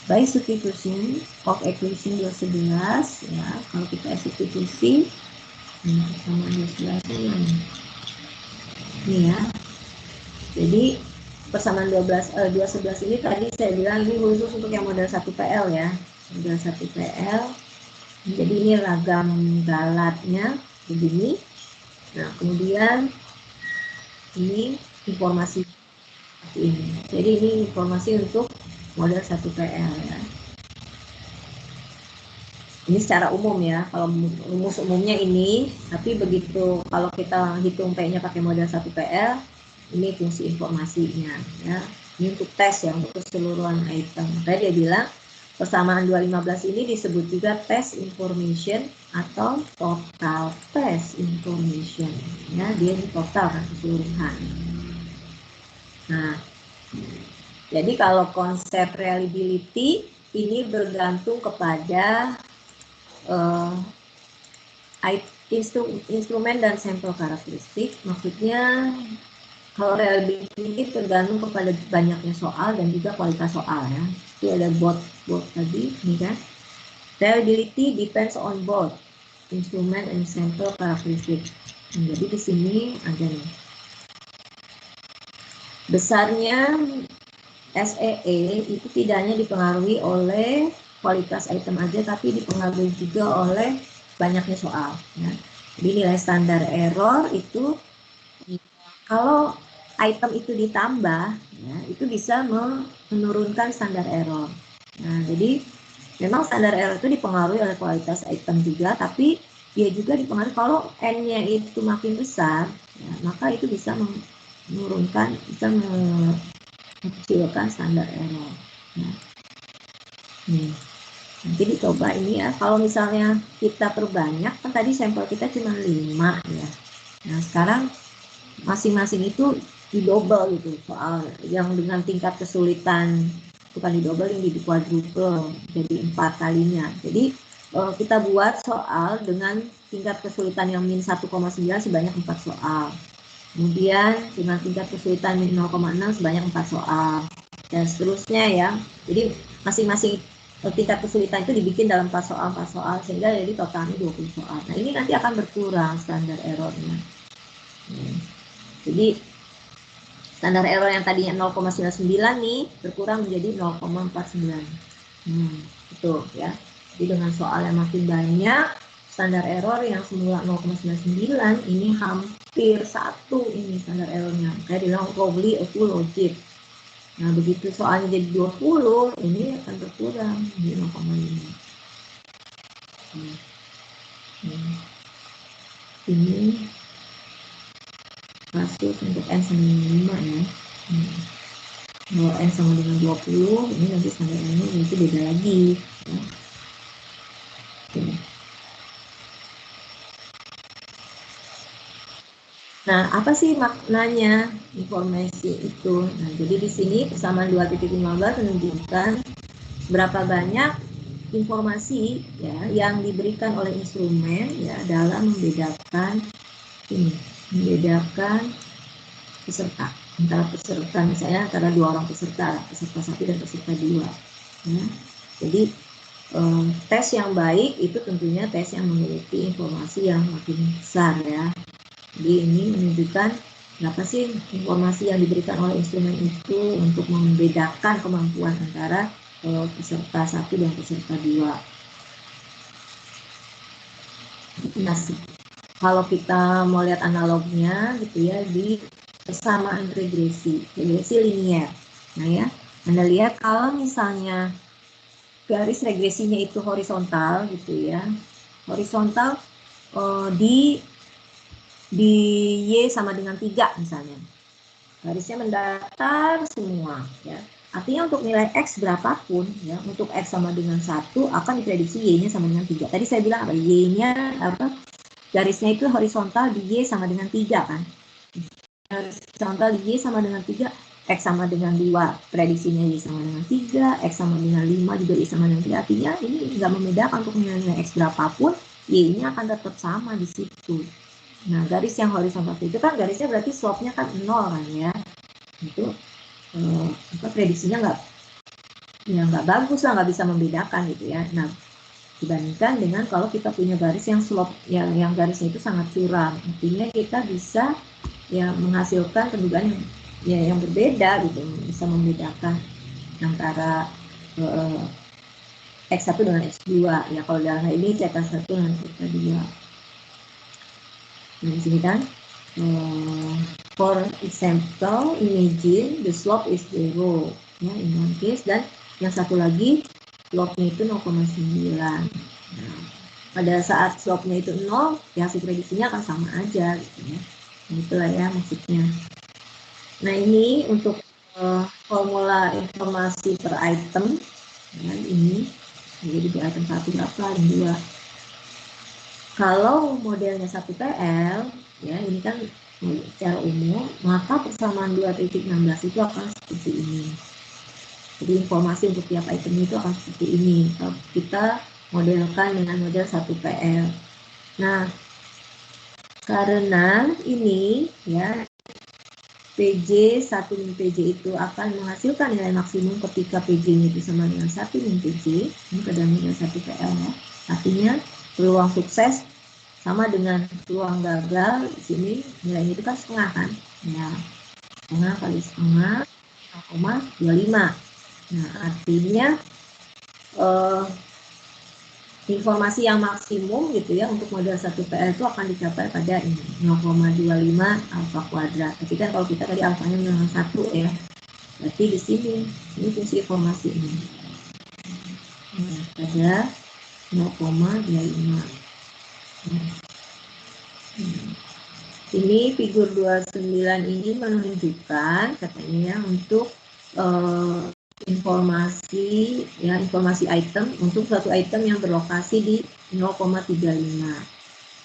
by substitution of equation 211 ya, kalau kita substitusi sama 211 ini ya. Jadi persamaan 211 ini tadi saya bilang ini khusus untuk yang model 1 PL ya, model 1 PL. Jadi ini ragam galatnya begini. Nah kemudian ini informasi seperti ini. Jadi ini informasi untuk model 1 PL ya. Ini secara umum ya, kalau rumus umumnya ini, tapi begitu kalau kita hitung P-nya pakai model 1 PL, ini fungsi informasinya ya. Ini untuk tes ya, untuk keseluruhan item. Makanya dia bilang persamaan 215 ini disebut juga test information atau total test information ya, dia ini total kan keseluruhan. Nah, jadi kalau konsep reliability ini bergantung kepada instrumen dan sampel karakteristik. Maksudnya kalau reliability tergantung kepada banyaknya soal dan juga kualitas soal ya. Itu ada both tadi ini kan. Reliability depends on both instrument and sampel karakteristik. Jadi di sini ada nih. Besarnya SEE itu tidak hanya dipengaruhi oleh kualitas item aja, tapi dipengaruhi juga oleh banyaknya soal. Ya. Jadi nilai standar error itu kalau item itu ditambah, ya, itu bisa menurunkan standar error. Nah, jadi memang standar error itu dipengaruhi oleh kualitas item juga, tapi dia juga dipengaruhi kalau n-nya itu makin besar, ya, maka itu bisa menurunkan, bisa mengecilkan standar error. Ya. Nih. Nanti dicoba ini ya, kalau misalnya kita perbanyak, kan tadi sampel kita cuma 5 ya. Nah sekarang masing-masing itu didouble gitu, soal yang dengan tingkat kesulitan, bukan didouble, yang di quadruple, jadi 4 kalinya. Jadi kita buat soal dengan tingkat kesulitan yang min 1,9 sebanyak 4 soal. Kemudian dengan tingkat kesulitan min 0,6 sebanyak 4 soal. Dan seterusnya ya. Jadi masing-masing tingkat kesulitan itu dibikin dalam 4 soal sehingga jadi totalnya 20 soal. Nah ini nanti akan berkurang standar errornya. Jadi standar error yang tadinya 0,99 nih berkurang menjadi 0,49. Itu ya. Jadi dengan soal yang makin banyak, standar error yang semula 0,99 ini hampir 1 ini standar errornya. Kayak bilang probably a full logit. Nah, begitu soalnya jadi 20, ini akan berkurang di 0,5. Ini kasus untuk N-5 ya. Kalau N sama dengan 20, ini nanti standar N-nya itu beda lagi. Ya. Nah, apa sih maknanya informasi itu? Nah, jadi di sini persamaan 2.15 menunjukkan berapa banyak informasi ya yang diberikan oleh instrumen ya dalam membedakan peserta antara peserta, misalnya antara dua orang peserta 1 dan peserta 2 ya. Jadi tes yang baik itu tentunya tes yang memiliki informasi yang makin besar ya. Jadi ini menunjukkan berapa sih informasi yang diberikan oleh instrumen itu untuk membedakan kemampuan antara peserta 1 dan peserta 2. Nah, kalau kita mau lihat analognya gitu ya di persamaan regresi linier. Nah ya, Anda lihat kalau misalnya garis regresinya itu horizontal gitu ya, horizontal di Y sama dengan 3 misalnya, garisnya mendatar semua ya. Artinya untuk nilai X berapapun ya, untuk X sama dengan 1 akan diprediksi Y-nya sama dengan 3. Tadi saya bilang apa? Y-nya apa? Garisnya itu horizontal di Y sama dengan 3 kan. Horizontal di Y sama dengan 3, X sama dengan 2, prediksinya Y sama dengan 3, X sama dengan 5 juga Y sama dengan 3. Artinya ini nggak membedakan untuk nilai X berapapun, Y-nya akan tetap sama di situ. Nah, garis yang horizontal itu kan garisnya berarti slope-nya kan 0 kan ya. Itu prediksinya nggak bagus lah, nggak bisa membedakan gitu ya. Nah, dibandingkan dengan kalau kita punya garis yang slope yang garisnya itu sangat curam, artinya kita bisa ya menghasilkan pendugaan yang berbeda gitu, bisa membedakan antara X1 dengan X2 ya. Kalau dalam hal ini Z1 dengan Z2. Nah, di sini kan for example, imagine the slope is 0 ya, in one case, dan yang satu lagi slope-nya itu 0,9. Nah, pada saat slope-nya itu 0, ya hasil prediksinya akan sama aja gitu ya. Nah, itulah ya maksudnya. Nah, ini untuk formula informasi per item ya, ini jadi di item 1 berapa, item 2. Kalau modelnya 1 PL ya, ini kan secara umum, maka persamaan 2.16 itu akan seperti ini. Jadi informasi untuk tiap item itu akan seperti ini. Kalau kita modelkan dengan model 1 PL. Nah, karena ini ya PJ 1 min PJ itu akan menghasilkan nilai maksimum ketika PJ-nya itu sama dengan 1 min PJ, ini pada model 1 PL ya. Artinya peluang sukses sama dengan peluang gagal. Di sini nilainya itu kan setengah kan, ya, setengah kali setengah 0,25. Nah, artinya informasi yang maksimum gitu ya untuk model 1 PL itu akan dicapai pada ini 0,25 alfa kuadrat. Tapi kan kalau kita tadi alfanya dengan 1 ya, berarti di sini ini fungsi informasi ini pada 0,25. Ini figur 29 ini menunjukkan katanya untuk informasi ya, informasi item untuk satu item yang berlokasi di 0,35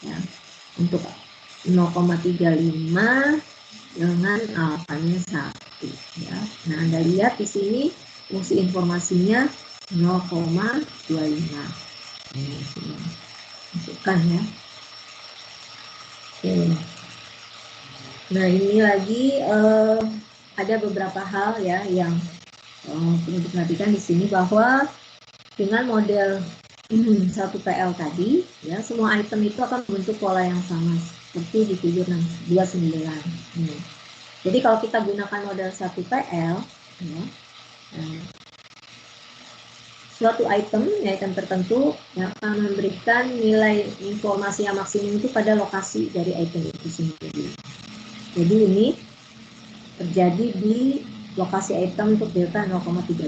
ya. Untuk 0,35 dengan alfanya 1 ya. Nah, Anda lihat di sini fungsi informasinya 0,25. Masukkan ya. Oke. Nah, ini lagi ada beberapa hal ya yang perlu diperhatikan di sini, bahwa dengan model 1 PL tadi ya, semua item itu akan membentuk pola yang sama seperti di figur 29. Jadi kalau kita gunakan model 1 PL ya, suatu item tertentu yang akan memberikan nilai informasi yang maksimum itu pada lokasi dari item itu sendiri. Jadi ini terjadi di lokasi item untuk delta 0,35.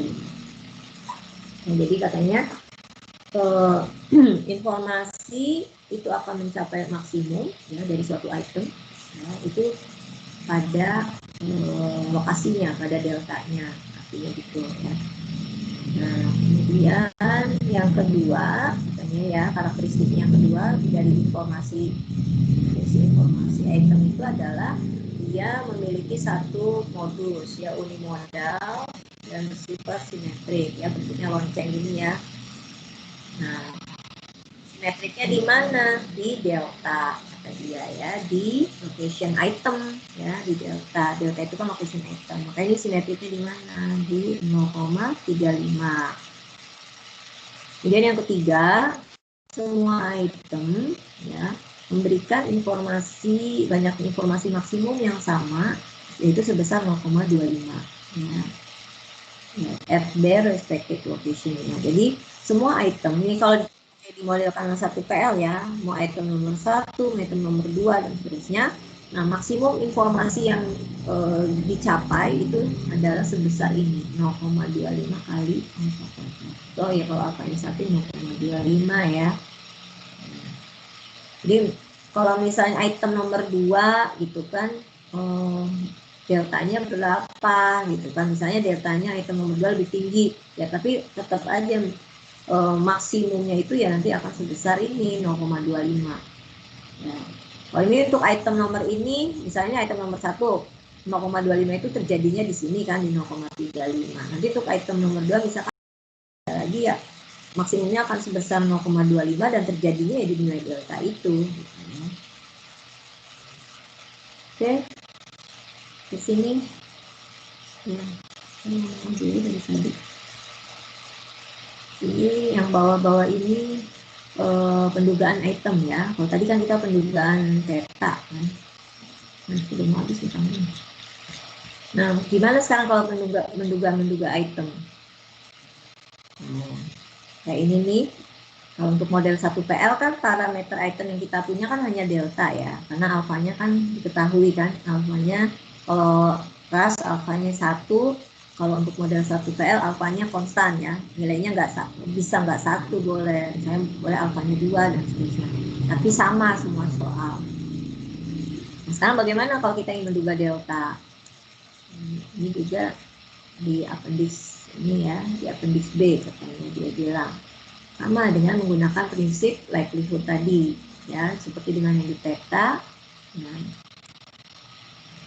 Nah, jadi katanya informasi itu akan mencapai maksimum ya dari suatu item ya, itu pada lokasinya pada deltanya, artinya gitu ya. Nah, kemudian yang kedua, katanya ya, karakteristik yang kedua dari informasi item itu adalah dia memiliki satu modus, ya, unimodal dan bersifat simetrik, ya, bentuknya lonceng ini ya. Nah, simetriknya di mana? Di delta, kata dia ya, di location item, ya, di delta. Delta itu kan location item, makanya ini simetriknya di mana? Di 0,35. Kemudian yang ketiga, semua item ya memberikan informasi, banyak informasi maksimum yang sama, yaitu sebesar 0,25 ya, at their respective location ya. Jadi semua item ini kalau dimodelkan 1 PL ya, mau item nomor 1, item nomor 2 dan seterusnya. Nah, maksimum informasi yang dicapai itu adalah sebesar ini, 0,25 kali alfa kuadrat. Oh ya, kalau alfa ini 1 0,25 ya. Jadi kalau misalnya item nomor 2 gitu kan, deltanya berapa gitu kan, misalnya deltanya item nomor 2 lebih tinggi ya, tapi tetap aja maksimumnya itu ya nanti akan sebesar ini 0,25 ya. Kalau ini untuk item nomor ini, misalnya item nomor 1 0,25 itu terjadinya di sini kan di 0,35. Nanti untuk item nomor 2 misalkan lagi ya maksimumnya akan sebesar 0,25 dan terjadinya ya di nilai delta itu. Oke, di sini ya, dulu dari tadi. Ini yang bawah-bawah ini pendugaan item ya. Kalau tadi kan kita pendugaan theta kan. Nah, sudah mau habis nih. Nah, gimana sekarang kalau menduga item? Nah, kayak ini nih. Kalau untuk model 1 PL kan parameter item yang kita punya kan hanya delta ya. Karena alfanya kan diketahui kan. Alfanya kalau ras alfanya 1, kalau untuk model 1 PL alfanya konstan ya. Nilainya bisa nggak 1 boleh. Misalnya boleh alfanya 2 dan seterusnya. Tapi sama semua soal. Nah, sekarang bagaimana kalau kita ingin menduga delta? Ini juga di appendix ini ya, di appendix B katanya dia bilang. Sama dengan menggunakan prinsip likelihood tadi ya, seperti dengan yang di theta. Nah,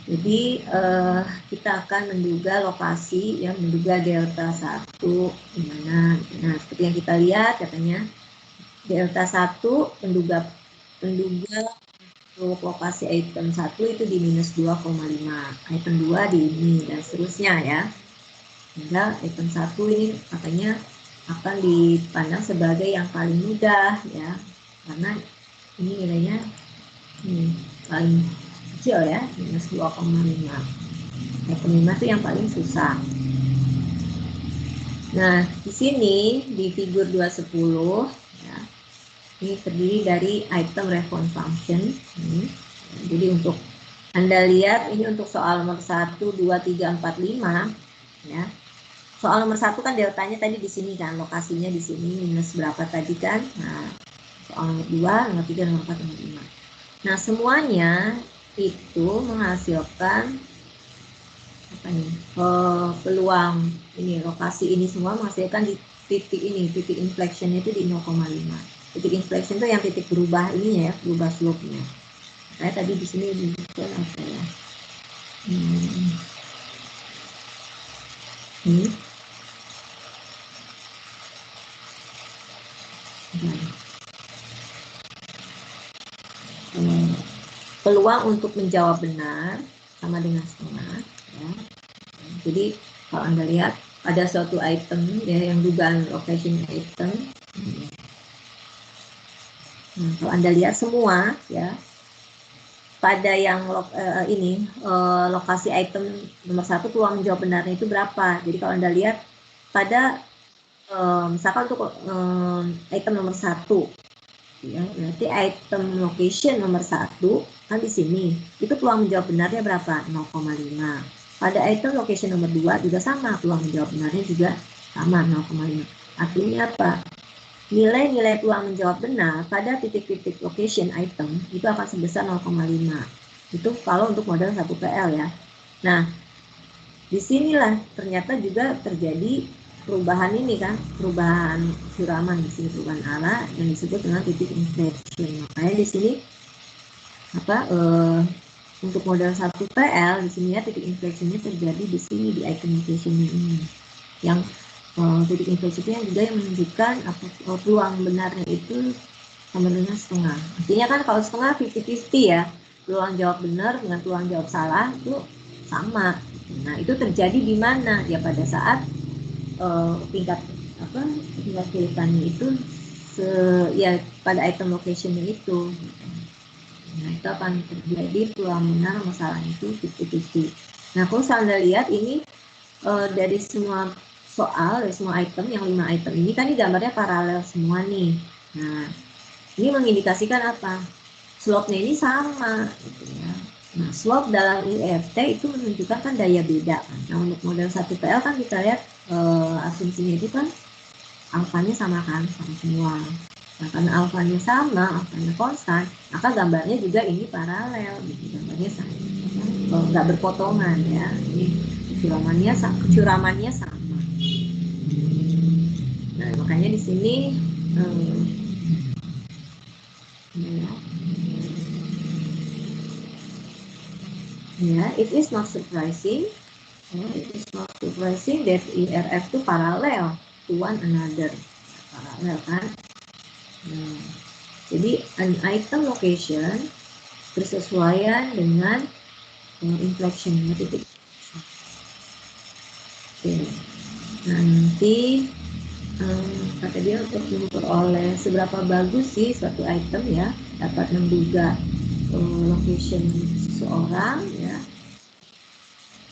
jadi kita akan menduga lokasi, ya, menduga delta 1 di mana. Nah, seperti yang kita lihat katanya delta 1 penduga untuk lokasi item 1 itu di minus 2,5, item 2 di ini dan seterusnya ya. Sehingga item 1 ini katanya akan dipandang sebagai yang paling mudah ya, karena ini nilainya paling kecil ya, minus 2,5. Item 5 itu yang paling susah. Nah, di sini di figur 210 ya, ini terdiri dari item response function. Jadi untuk Anda lihat ini untuk soal nomor 1, 2, 3, 4, 5 ya. Soal nomor 1 kan deltanya tadi di sini kan, lokasinya di sini minus berapa tadi kan. Nah, soal nomor 2, nomor 3, nomor 4, nomor 5. Nah, semuanya itu menghasilkan apa nih? Peluang ini, lokasi ini semua menghasilkan di titik ini, titik inflection itu di 0,5. Titik inflection itu yang titik berubah ininya ya, berubah slope-nya. Saya tadi di sini disebutkan apa ya? Peluang untuk menjawab benar sama dengan setengah ya. Jadi kalau Anda lihat ada suatu item ya yang dugaan location item. Nah, kalau Anda lihat semua ya, pada yang lokasi item nomor 1 peluang menjawab benarnya itu berapa. Jadi kalau Anda lihat pada misalkan untuk item nomor 1 ya, berarti item location nomor 1 kan di sini itu peluang menjawab benarnya berapa? 0,5. Pada item location nomor 2 juga sama, peluang menjawab benarnya juga sama 0,5. Artinya apa? Nilai-nilai peluang menjawab benar pada titik-titik location item itu akan sebesar 0,5. Itu kalau untuk model 1 PL ya. Nah, disinilah ternyata juga terjadi perubahan ini kan, perubahan siraman di sini, perubahan arah yang disebut dengan titik inflection. Makanya di sini untuk model 1PL di sini ya titik infleksinya terjadi di sini di item inflection ini. Yang titik infleksi yang juga yang menunjukkan peluang benarnya itu sama dengan setengah. Artinya kan kalau setengah 50-50 ya, peluang jawab benar dengan peluang jawab salah itu sama. Nah, itu terjadi di mana? Ya pada saat tingkat kelihatannya itu ya pada item location itu. Nah, itu akan terjadi peluang benar masalahnya itu 50-50. Nah, kalau Anda lihat ini dari semua soal, dari semua item, yang 5 item ini kan ini gambarnya paralel semua nih. Nah, ini mengindikasikan apa? Slope-nya ini sama. Gitu ya. Nah, slope dalam IRT itu menunjukkan kan daya beda. Nah, untuk model 1PL kan kita lihat asumsinya itu kan alfanya sama kan, sama semua. Nah, karena alfanya sama, alfanya konstan, maka gambarnya juga ini paralel, gitu. Gambarnya sama, nggak berpotongan ya. Ini kecuramannya sama. Nah, makanya di sini ya, it is not surprising. It is not surprising that IRF itu paralel to one another. Paralel kan? Jadi an item location bersesuaian dengan inflection titik. Oke. Nanti kata dia untuk memperoleh seberapa bagus sih suatu item ya dapat menduga location seseorang ya.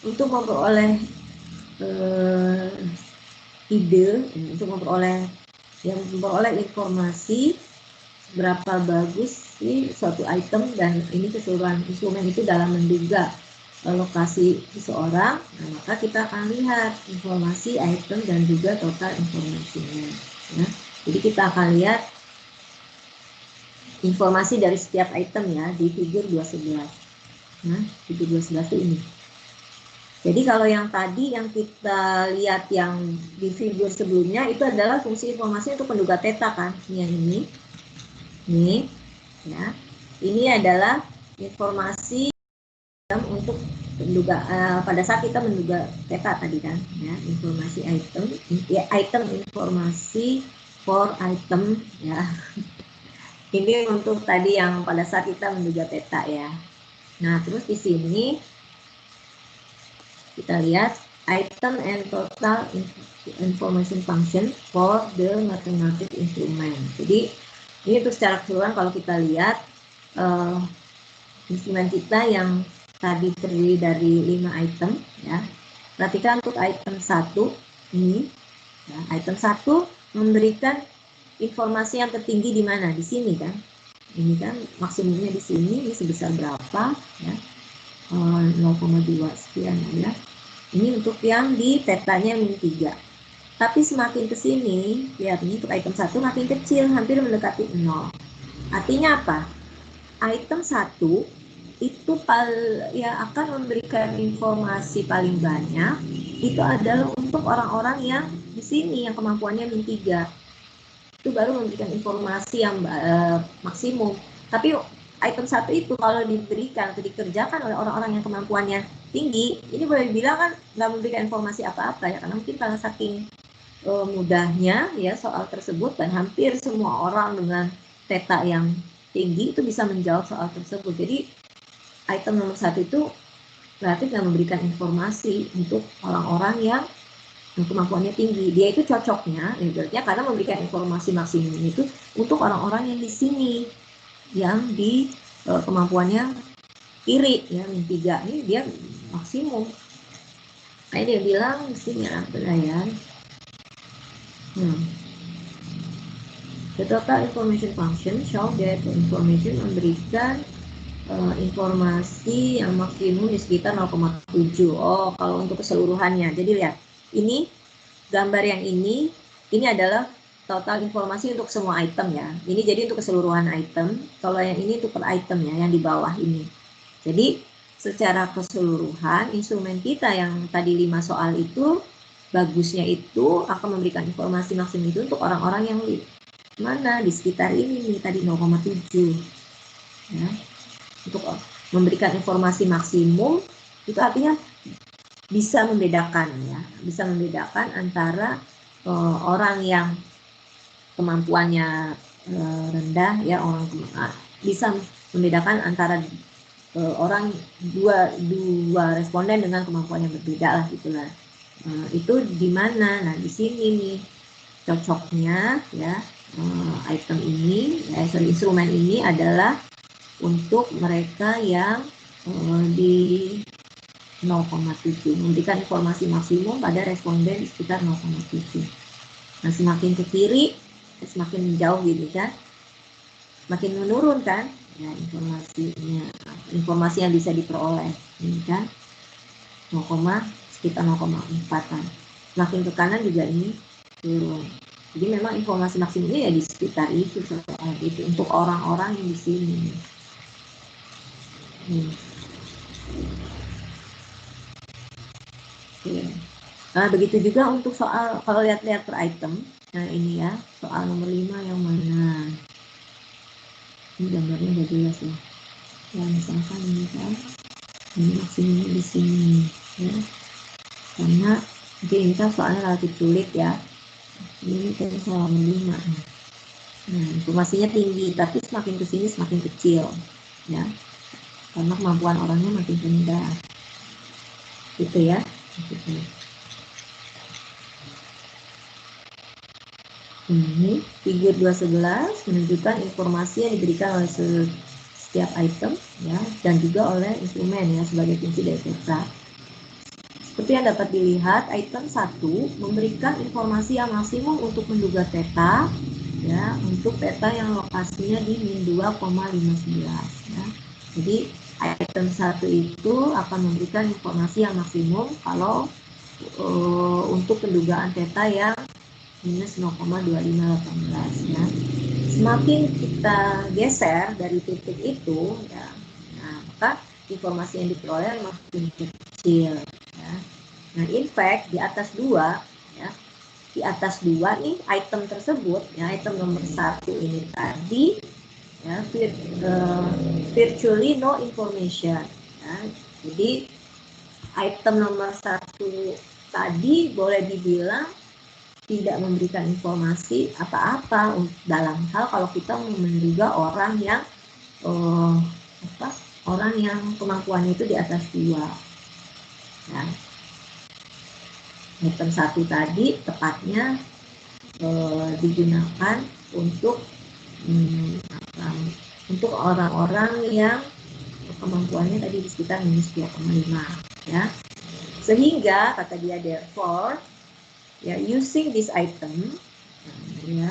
Untuk memperoleh ide, untuk memperoleh informasi berapa bagus sih suatu item dan ini keseluruhan instrumen itu dalam menduga lokasi seseorang. Nah, maka kita akan lihat informasi item dan juga total informasinya ya. Jadi kita akan lihat informasi dari setiap item ya di figur 211. Nah, figur 211 itu ini. Jadi kalau yang tadi yang kita lihat yang di figur sebelumnya itu adalah fungsi informasi untuk menduga theta kan, yang ini ya. Ini adalah informasi untuk menduga pada saat kita menduga theta tadi kan, ya, informasi item, ya, item informasi for item ya. Ini untuk tadi yang pada saat kita menduga theta ya. Nah, terus di sini kita lihat item and total information function for the mathematical instrument. Jadi ini untuk secara keseluruhan kalau kita lihat instrumen kita yang tadi terdiri dari 5 item ya. Perhatikan untuk item 1 ini ya, item 1 memberikan informasi yang tertinggi di mana? Di sini kan. Ini kan maksimumnya di sini, ini sebesar berapa ya? 0,2 sekian ya. Ini untuk yang di tetanya min 3. Tapi semakin ke sini, lihat ini untuk item 1 makin kecil, hampir mendekati 0. Artinya apa? Item 1 itu ya akan memberikan informasi paling banyak itu adalah untuk orang-orang yang di sini yang kemampuannya min 3. Itu baru memberikan informasi yang maksimum. Tapi item 1 itu kalau diberikan atau dikerjakan oleh orang-orang yang kemampuannya tinggi, ini boleh dibilang kan nggak memberikan informasi apa-apa ya, karena mungkin karena saking mudahnya ya soal tersebut dan hampir semua orang dengan theta yang tinggi itu bisa menjawab soal tersebut. Jadi item nomor 1 itu berarti nggak memberikan informasi untuk orang-orang yang kemampuannya tinggi. Dia itu cocoknya, ya, karena memberikan informasi maksimum itu untuk orang-orang yang di sini, yang di kemampuannya kiri, ya min 3 ini dia maksimum. Nah, dia bilang mesti nyerang penilaian. The total information function show that the information memberikan informasi yang maksimum di sekitar 0,7. Oh, kalau untuk keseluruhannya. Jadi lihat, ini gambar yang ini adalah total informasi untuk semua item ya. Ini jadi untuk keseluruhan item. Kalau yang ini untuk per item ya, yang di bawah ini. Jadi secara keseluruhan instrumen kita yang tadi 5 soal itu bagusnya itu akan memberikan informasi maksimum itu untuk orang-orang yang mana di sekitar ini nih tadi 0,7 ya. Untuk memberikan informasi maksimum itu artinya bisa membedakan ya, bisa membedakan antara orang yang kemampuannya rendah ya, orang bisa membedakan antara orang dua responden dengan kemampuan yang berbeda lah gitulah. Itu di mana? Nah di sini nih cocoknya ya, item ini, instrumen ini adalah untuk mereka yang di 0,7, memberikan informasi maksimum pada responden di sekitar 0,7. Nah semakin ke kiri, semakin jauh gitu kan, semakin menurun kan, ya informasinya, informasi yang bisa diperoleh, ini kan 0, sekitar 0,4-an. Semakin ke kanan juga ini turun. Jadi memang informasi maksimumnya ya di sekitar itu, soal itu untuk orang-orang yang di sini. Oke. Nah, begitu juga untuk soal kalau lihat-lihat per item. Nah, ini ya, soal nomor 5 yang mana? Ini gambarnya udah jelas ya. Ya, misalkan ini kan, ini maksimumnya di sini ya. Karena ini kan soalnya relatif sulit ya. Ini kan soal nomor 5. Nah, informasinya tinggi, tapi semakin ke sini semakin kecil ya. Karena kemampuan orangnya makin rendah. Gitu ya. Gitu. Ini figur 211 menunjukkan informasi yang diberikan oleh setiap item ya, dan juga oleh instrumen ya sebagai kunci dari theta. Seperti yang dapat dilihat, item 1 memberikan informasi yang maksimum untuk menduga theta ya, untuk theta yang lokasinya di min 2,59 ya. Jadi item 1 itu akan memberikan informasi yang maksimum kalau untuk pendugaan theta yang minus 0,2518 ya. Semakin kita geser dari titik itu ya, nah, maka informasi yang diperoleh makin kecil ya. Nah, in fact di atas 2 ya, di atas 2 nih item tersebut ya, item nomor 1 ini tadi ya, virtually no information ya. Jadi item nomor 1 tadi boleh dibilang tidak memberikan informasi apa-apa dalam hal kalau kita menduga orang yang orang yang kemampuannya itu di atas 2 ya. Item 1 tadi tepatnya digunakan untuk orang-orang yang kemampuannya tadi di sekitar minus 2,5 ya. Sehingga kata dia therefore ya, using this item ya,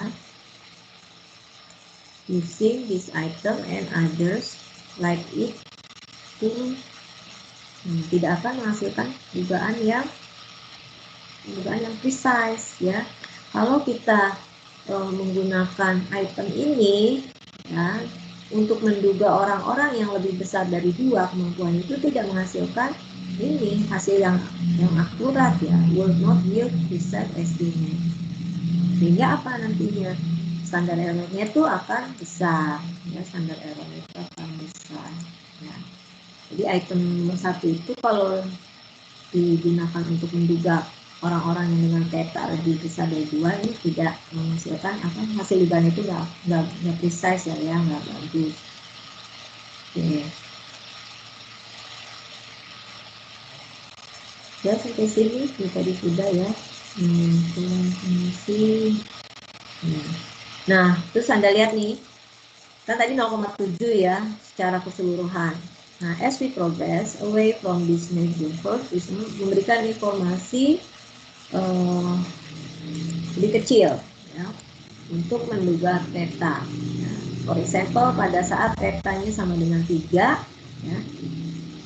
using this item and others like it to tidak akan menghasilkan dugaan yang precise ya. Kalau kita menggunakan item ini ya untuk menduga orang-orang yang lebih besar dari 2 kemampuan itu tidak menghasilkan ini hasil yang akurat ya, will not yield precise estimate. Sehingga apa nantinya? Standar errornya itu akan besar ya, standar errornya itu akan besar ya. Jadi item 1 itu kalau digunakan untuk menduga orang-orang yang dengan theta lebih besar dari 2 ini tidak menghasilkan hasil dugaan itu nggak precise ya, nggak bagus. Oke. Ya sampai sini tadi sudah ya. Nah terus Anda lihat nih, kan tadi 0,7 ya secara keseluruhan. Nah as we progress away from this major force, memberikan informasi lebih kecil ya, untuk menduga theta. Nah, for example pada saat theta-nya sama dengan 3 ya,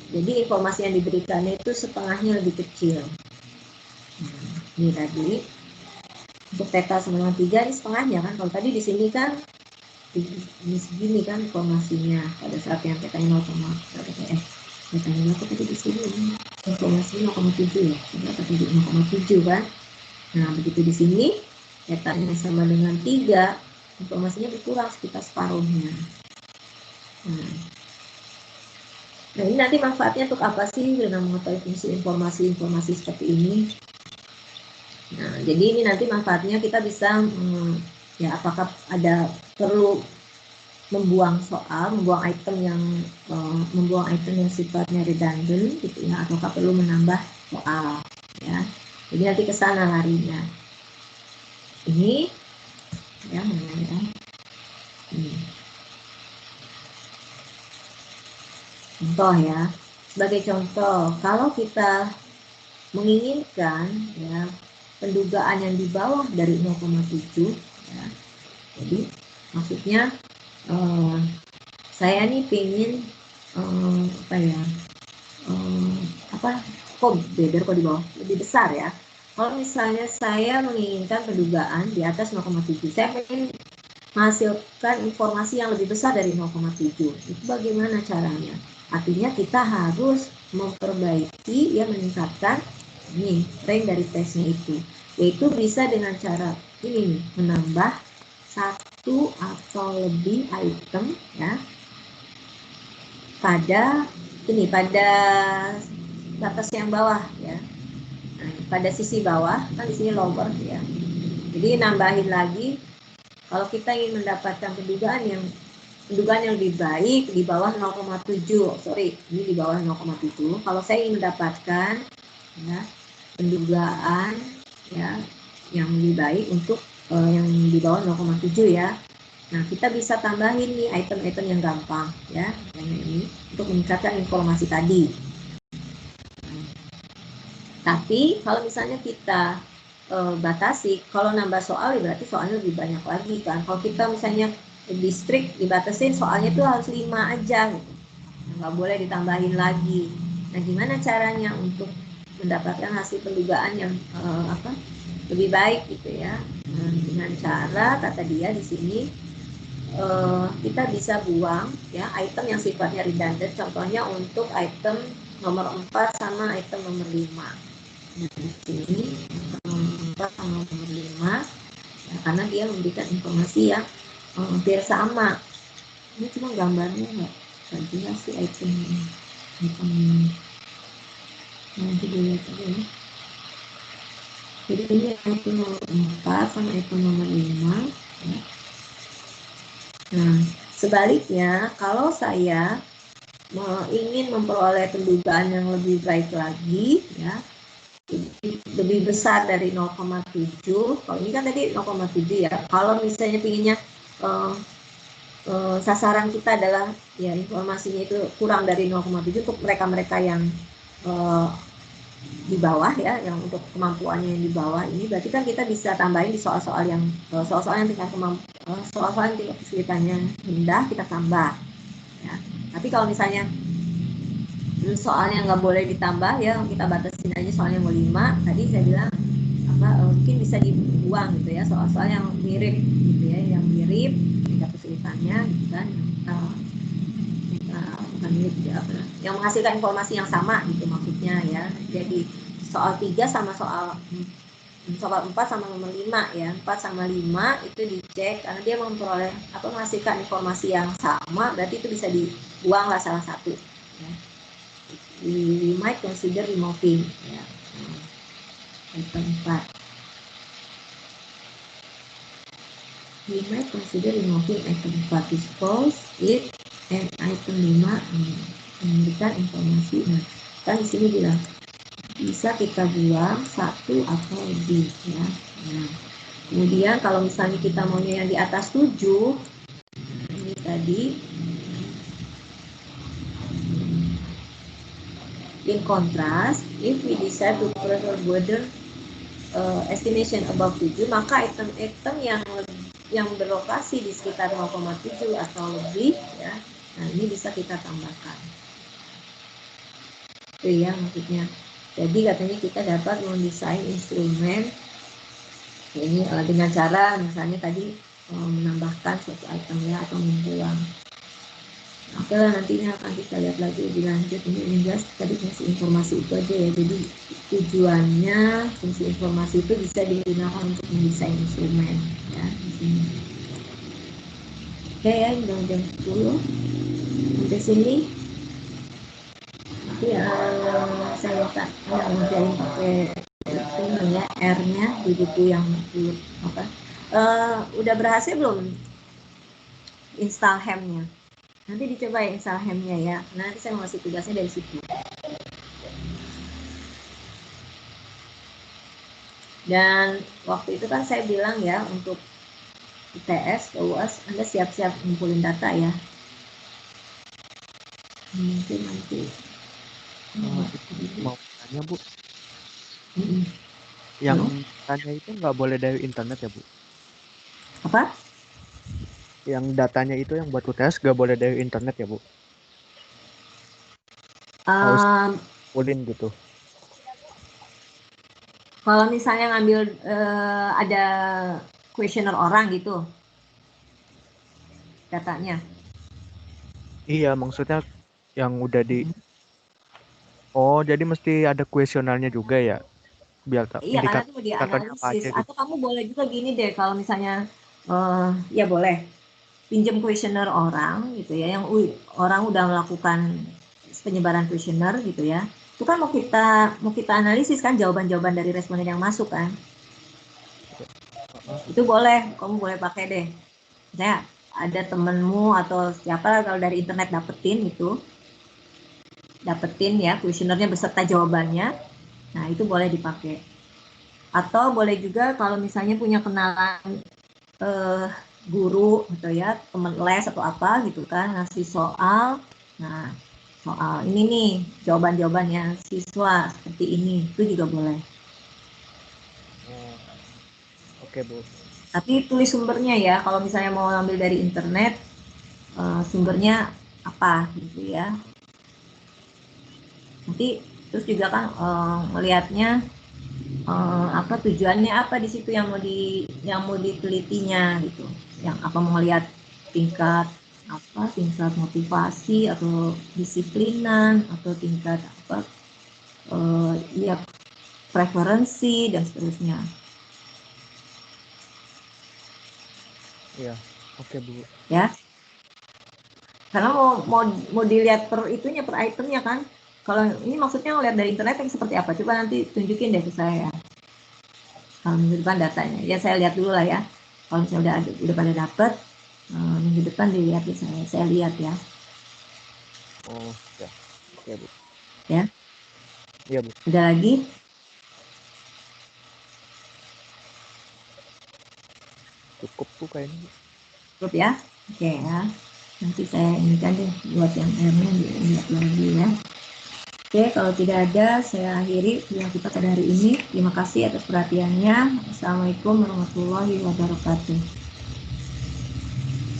jadi informasi yang diberikannya itu setengahnya lebih kecil. Nah, ini tadi untuk theta sama dengan 3 ini setengahnya kan. Kalau tadi di sini kan ini segini kan informasinya pada saat yang theta-nya 0,1. Datanya aku tadi di sini informasi 0,7 ya, berapa tadi 0,7 kan. Nah begitu di sini datanya sama dengan 3, informasinya berkurang sekitar separuhnya. Nah ini nanti manfaatnya untuk apa sih dengan mengetahui fungsi informasi seperti ini. Nah jadi ini nanti manfaatnya kita bisa ya apakah ada perlu membuang item yang sifatnya redundant gitu ya, ataukah perlu menambah soal ya. Jadi nanti ke sana larinya. Ini ya mana ya. Contoh ya. Sebagai contoh, kalau kita menginginkan ya pendugaan yang di bawah dari 0,7 ya. Jadi maksudnya saya nih pengen kok beda kok di bawah lebih besar ya. Kalau misalnya saya menginginkan pendugaan di atas 0,7, saya ingin menghasilkan informasi yang lebih besar dari 0,7. Itu bagaimana caranya? Artinya kita harus memperbaiki ya, meningkatkan nih rank dari tesnya itu. Yaitu bisa dengan cara ini nih, menambah satu atau lebih item ya pada batas yang bawah ya. Nah, pada sisi bawah kan di sini lower ya. Jadi nambahin lagi kalau kita ingin mendapatkan pendugaan yang lebih baik di bawah 0,7. Sorry, ini di bawah 0,7. Kalau saya ingin mendapatkan ya pendugaan ya yang lebih baik untuk yang di bawah 0,7 ya. Nah, kita bisa tambahin nih item-item yang gampang ya, ini untuk meningkatkan informasi tadi. Tapi kalau misalnya kita batasi, kalau nambah soal ya berarti soalnya lebih banyak lagi kan. Kalau kita misalnya distrik dibatasin soalnya itu harus 5 aja gitu. Nggak boleh ditambahin lagi. Nah, gimana caranya untuk mendapatkan hasil pendugaan yang lebih baik gitu ya? Nah, dengan cara kata dia di sini kita bisa buang ya item yang sifatnya redundant, contohnya untuk item nomor 4 sama item nomor 5. Nah, di sini nomor 4 sama nomor 5 ya, karena dia memberikan informasi yang hampir sama. Ini cuma gambarnya nggak jelas sih itemnya. Nanti dilihat aja ya. Jadi ini item nomor 4 sama item nomor 5 ya. Nah, sebaliknya kalau saya ingin memperoleh pendugaan yang lebih baik lagi ya, lebih besar dari 0,7. Kalau ini kan tadi 0,7 ya. Kalau misalnya pinginnya sasaran kita adalah ya informasinya itu kurang dari 0,7 untuk mereka-mereka yang di bawah ya, yang untuk kemampuannya yang di bawah ini, berarti kan kita bisa tambahin di soal-soal yang tingkat soal-soal yang tingkat kesulitannya rendah kita tambah ya. Tapi kalau misalnya soalnya nggak boleh ditambah ya, kita batasin aja soalnya mau 5, tadi saya bilang mungkin bisa dibuang gitu ya, soal-soal yang mirip gitu ya, yang mirip tingkat kesulitannya gitu kan, bukan mirip ya, yang menghasilkan informasi yang sama gitu maksudnya ya. Jadi soal 3 sama soal 4 sama nomor 5 ya, 4 sama 5 itu dicek karena dia memperoleh atau menghasilkan informasi yang sama, berarti itu bisa dibuang lah salah satu ya. We might consider removing ya. Item 4 we might consider removing item 4 because it and item 5 memberikan informasi. Nah, kan di sini bilang bisa kita buang satu atau lebih ya. Nah, kemudian kalau misalnya kita maunya yang di atas 7, ini tadi in contrast, if we decide to prefer border estimation above 7, maka item-item yang berlokasi di sekitar 0,7 atau lebih ya, nah ini bisa kita tambahkan itu ya maksudnya. Jadi katanya kita dapat mendesain instrumen ini dengan cara misalnya tadi menambahkan suatu itemnya atau membuang. Oke lah, nantinya akan kita lihat lagi lebih lanjut. Ini jelas tadi fungsi informasi itu aja ya. Jadi tujuannya fungsi informasi itu bisa digunakan untuk mendesain instrumen ya di sini. Oke ya, jam 10 sampai sini. Nanti saya tak ngerjain pakai itu ya R-nya di buku yang apa. Udah berhasil belum install ham-nya? Nanti dicoba ya install ham-nya ya. Nanti saya mau kasih tugasnya dari situ. Dan waktu itu kan saya bilang ya, untuk ITS, UAS, Anda siap-siap ngumpulin data ya. Mungkin nanti. Mau tanya Bu, Mm-mm. yang Halo? tanya itu nggak boleh dari internet ya Bu? Apa? Yang datanya itu yang buat UTS nggak boleh dari internet ya Bu? Harus Um, kumpulin gitu. Kalau misalnya ngambil ada kuesioner orang gitu datanya. Iya, maksudnya yang udah di. Oh, jadi mesti ada kuesionernya juga ya? Biar Iya, karena itu mau indikatornya apa dianalisis. aja gitu. Atau kamu boleh juga gini deh, kalau misalnya ya boleh pinjam kuesioner orang gitu ya, yang orang udah melakukan penyebaran kuesioner gitu ya. Itu kan mau kita analisis kan jawaban-jawaban dari responden yang masuk kan. Itu boleh, kamu boleh pakai deh. Misalnya ada temenmu atau siapa kalau dari internet dapetin ya kuesionernya beserta jawabannya. Nah, itu boleh dipakai. Atau boleh juga kalau misalnya punya kenalan guru gitu ya, teman les atau apa gitu kan, ngasih soal. Nah, soal ini nih jawaban-jawabannya siswa seperti ini, itu juga boleh. Oh, oke Bu. Tapi tulis sumbernya ya, kalau misalnya mau ambil dari internet, sumbernya apa gitu ya. Nanti terus juga kan melihatnya apa tujuannya apa di situ yang mau ditelitinya gitu. Yang apa mau lihat tingkat tingkat motivasi atau disiplinan atau tingkat ya preferensi dan seterusnya Iya, oke Bu. ya, karena mau dilihat per itunya per itemnya kan. Kalau ini maksudnya ngeliat dari internet yang seperti apa, coba nanti tunjukin deh ke saya kalau minggu depan datanya ya, saya lihat dulu lah ya. Kalau misalnya udah pada dapet, minggu depan dilihat ya, saya lihat ya. Oh, ya. Oke Bu. Ya, Iya Bu. ada lagi? Cukup Bu kayaknya Bu. Cukup ya? Oke ya. Nanti saya inikan deh buat yang airnya dilihat lagi ya. Oke, kalau tidak ada, saya akhiri video kita pada hari ini. Terima kasih atas perhatiannya. Assalamualaikum warahmatullahi wabarakatuh.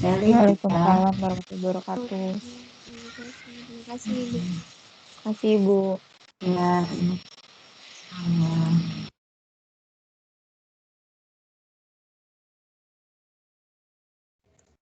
Saya lihat ya. Waalaikumsalam warahmatullahi wabarakatuh. Terima kasih, Bu. Terima kasih, Bu. Ya, terima kasih.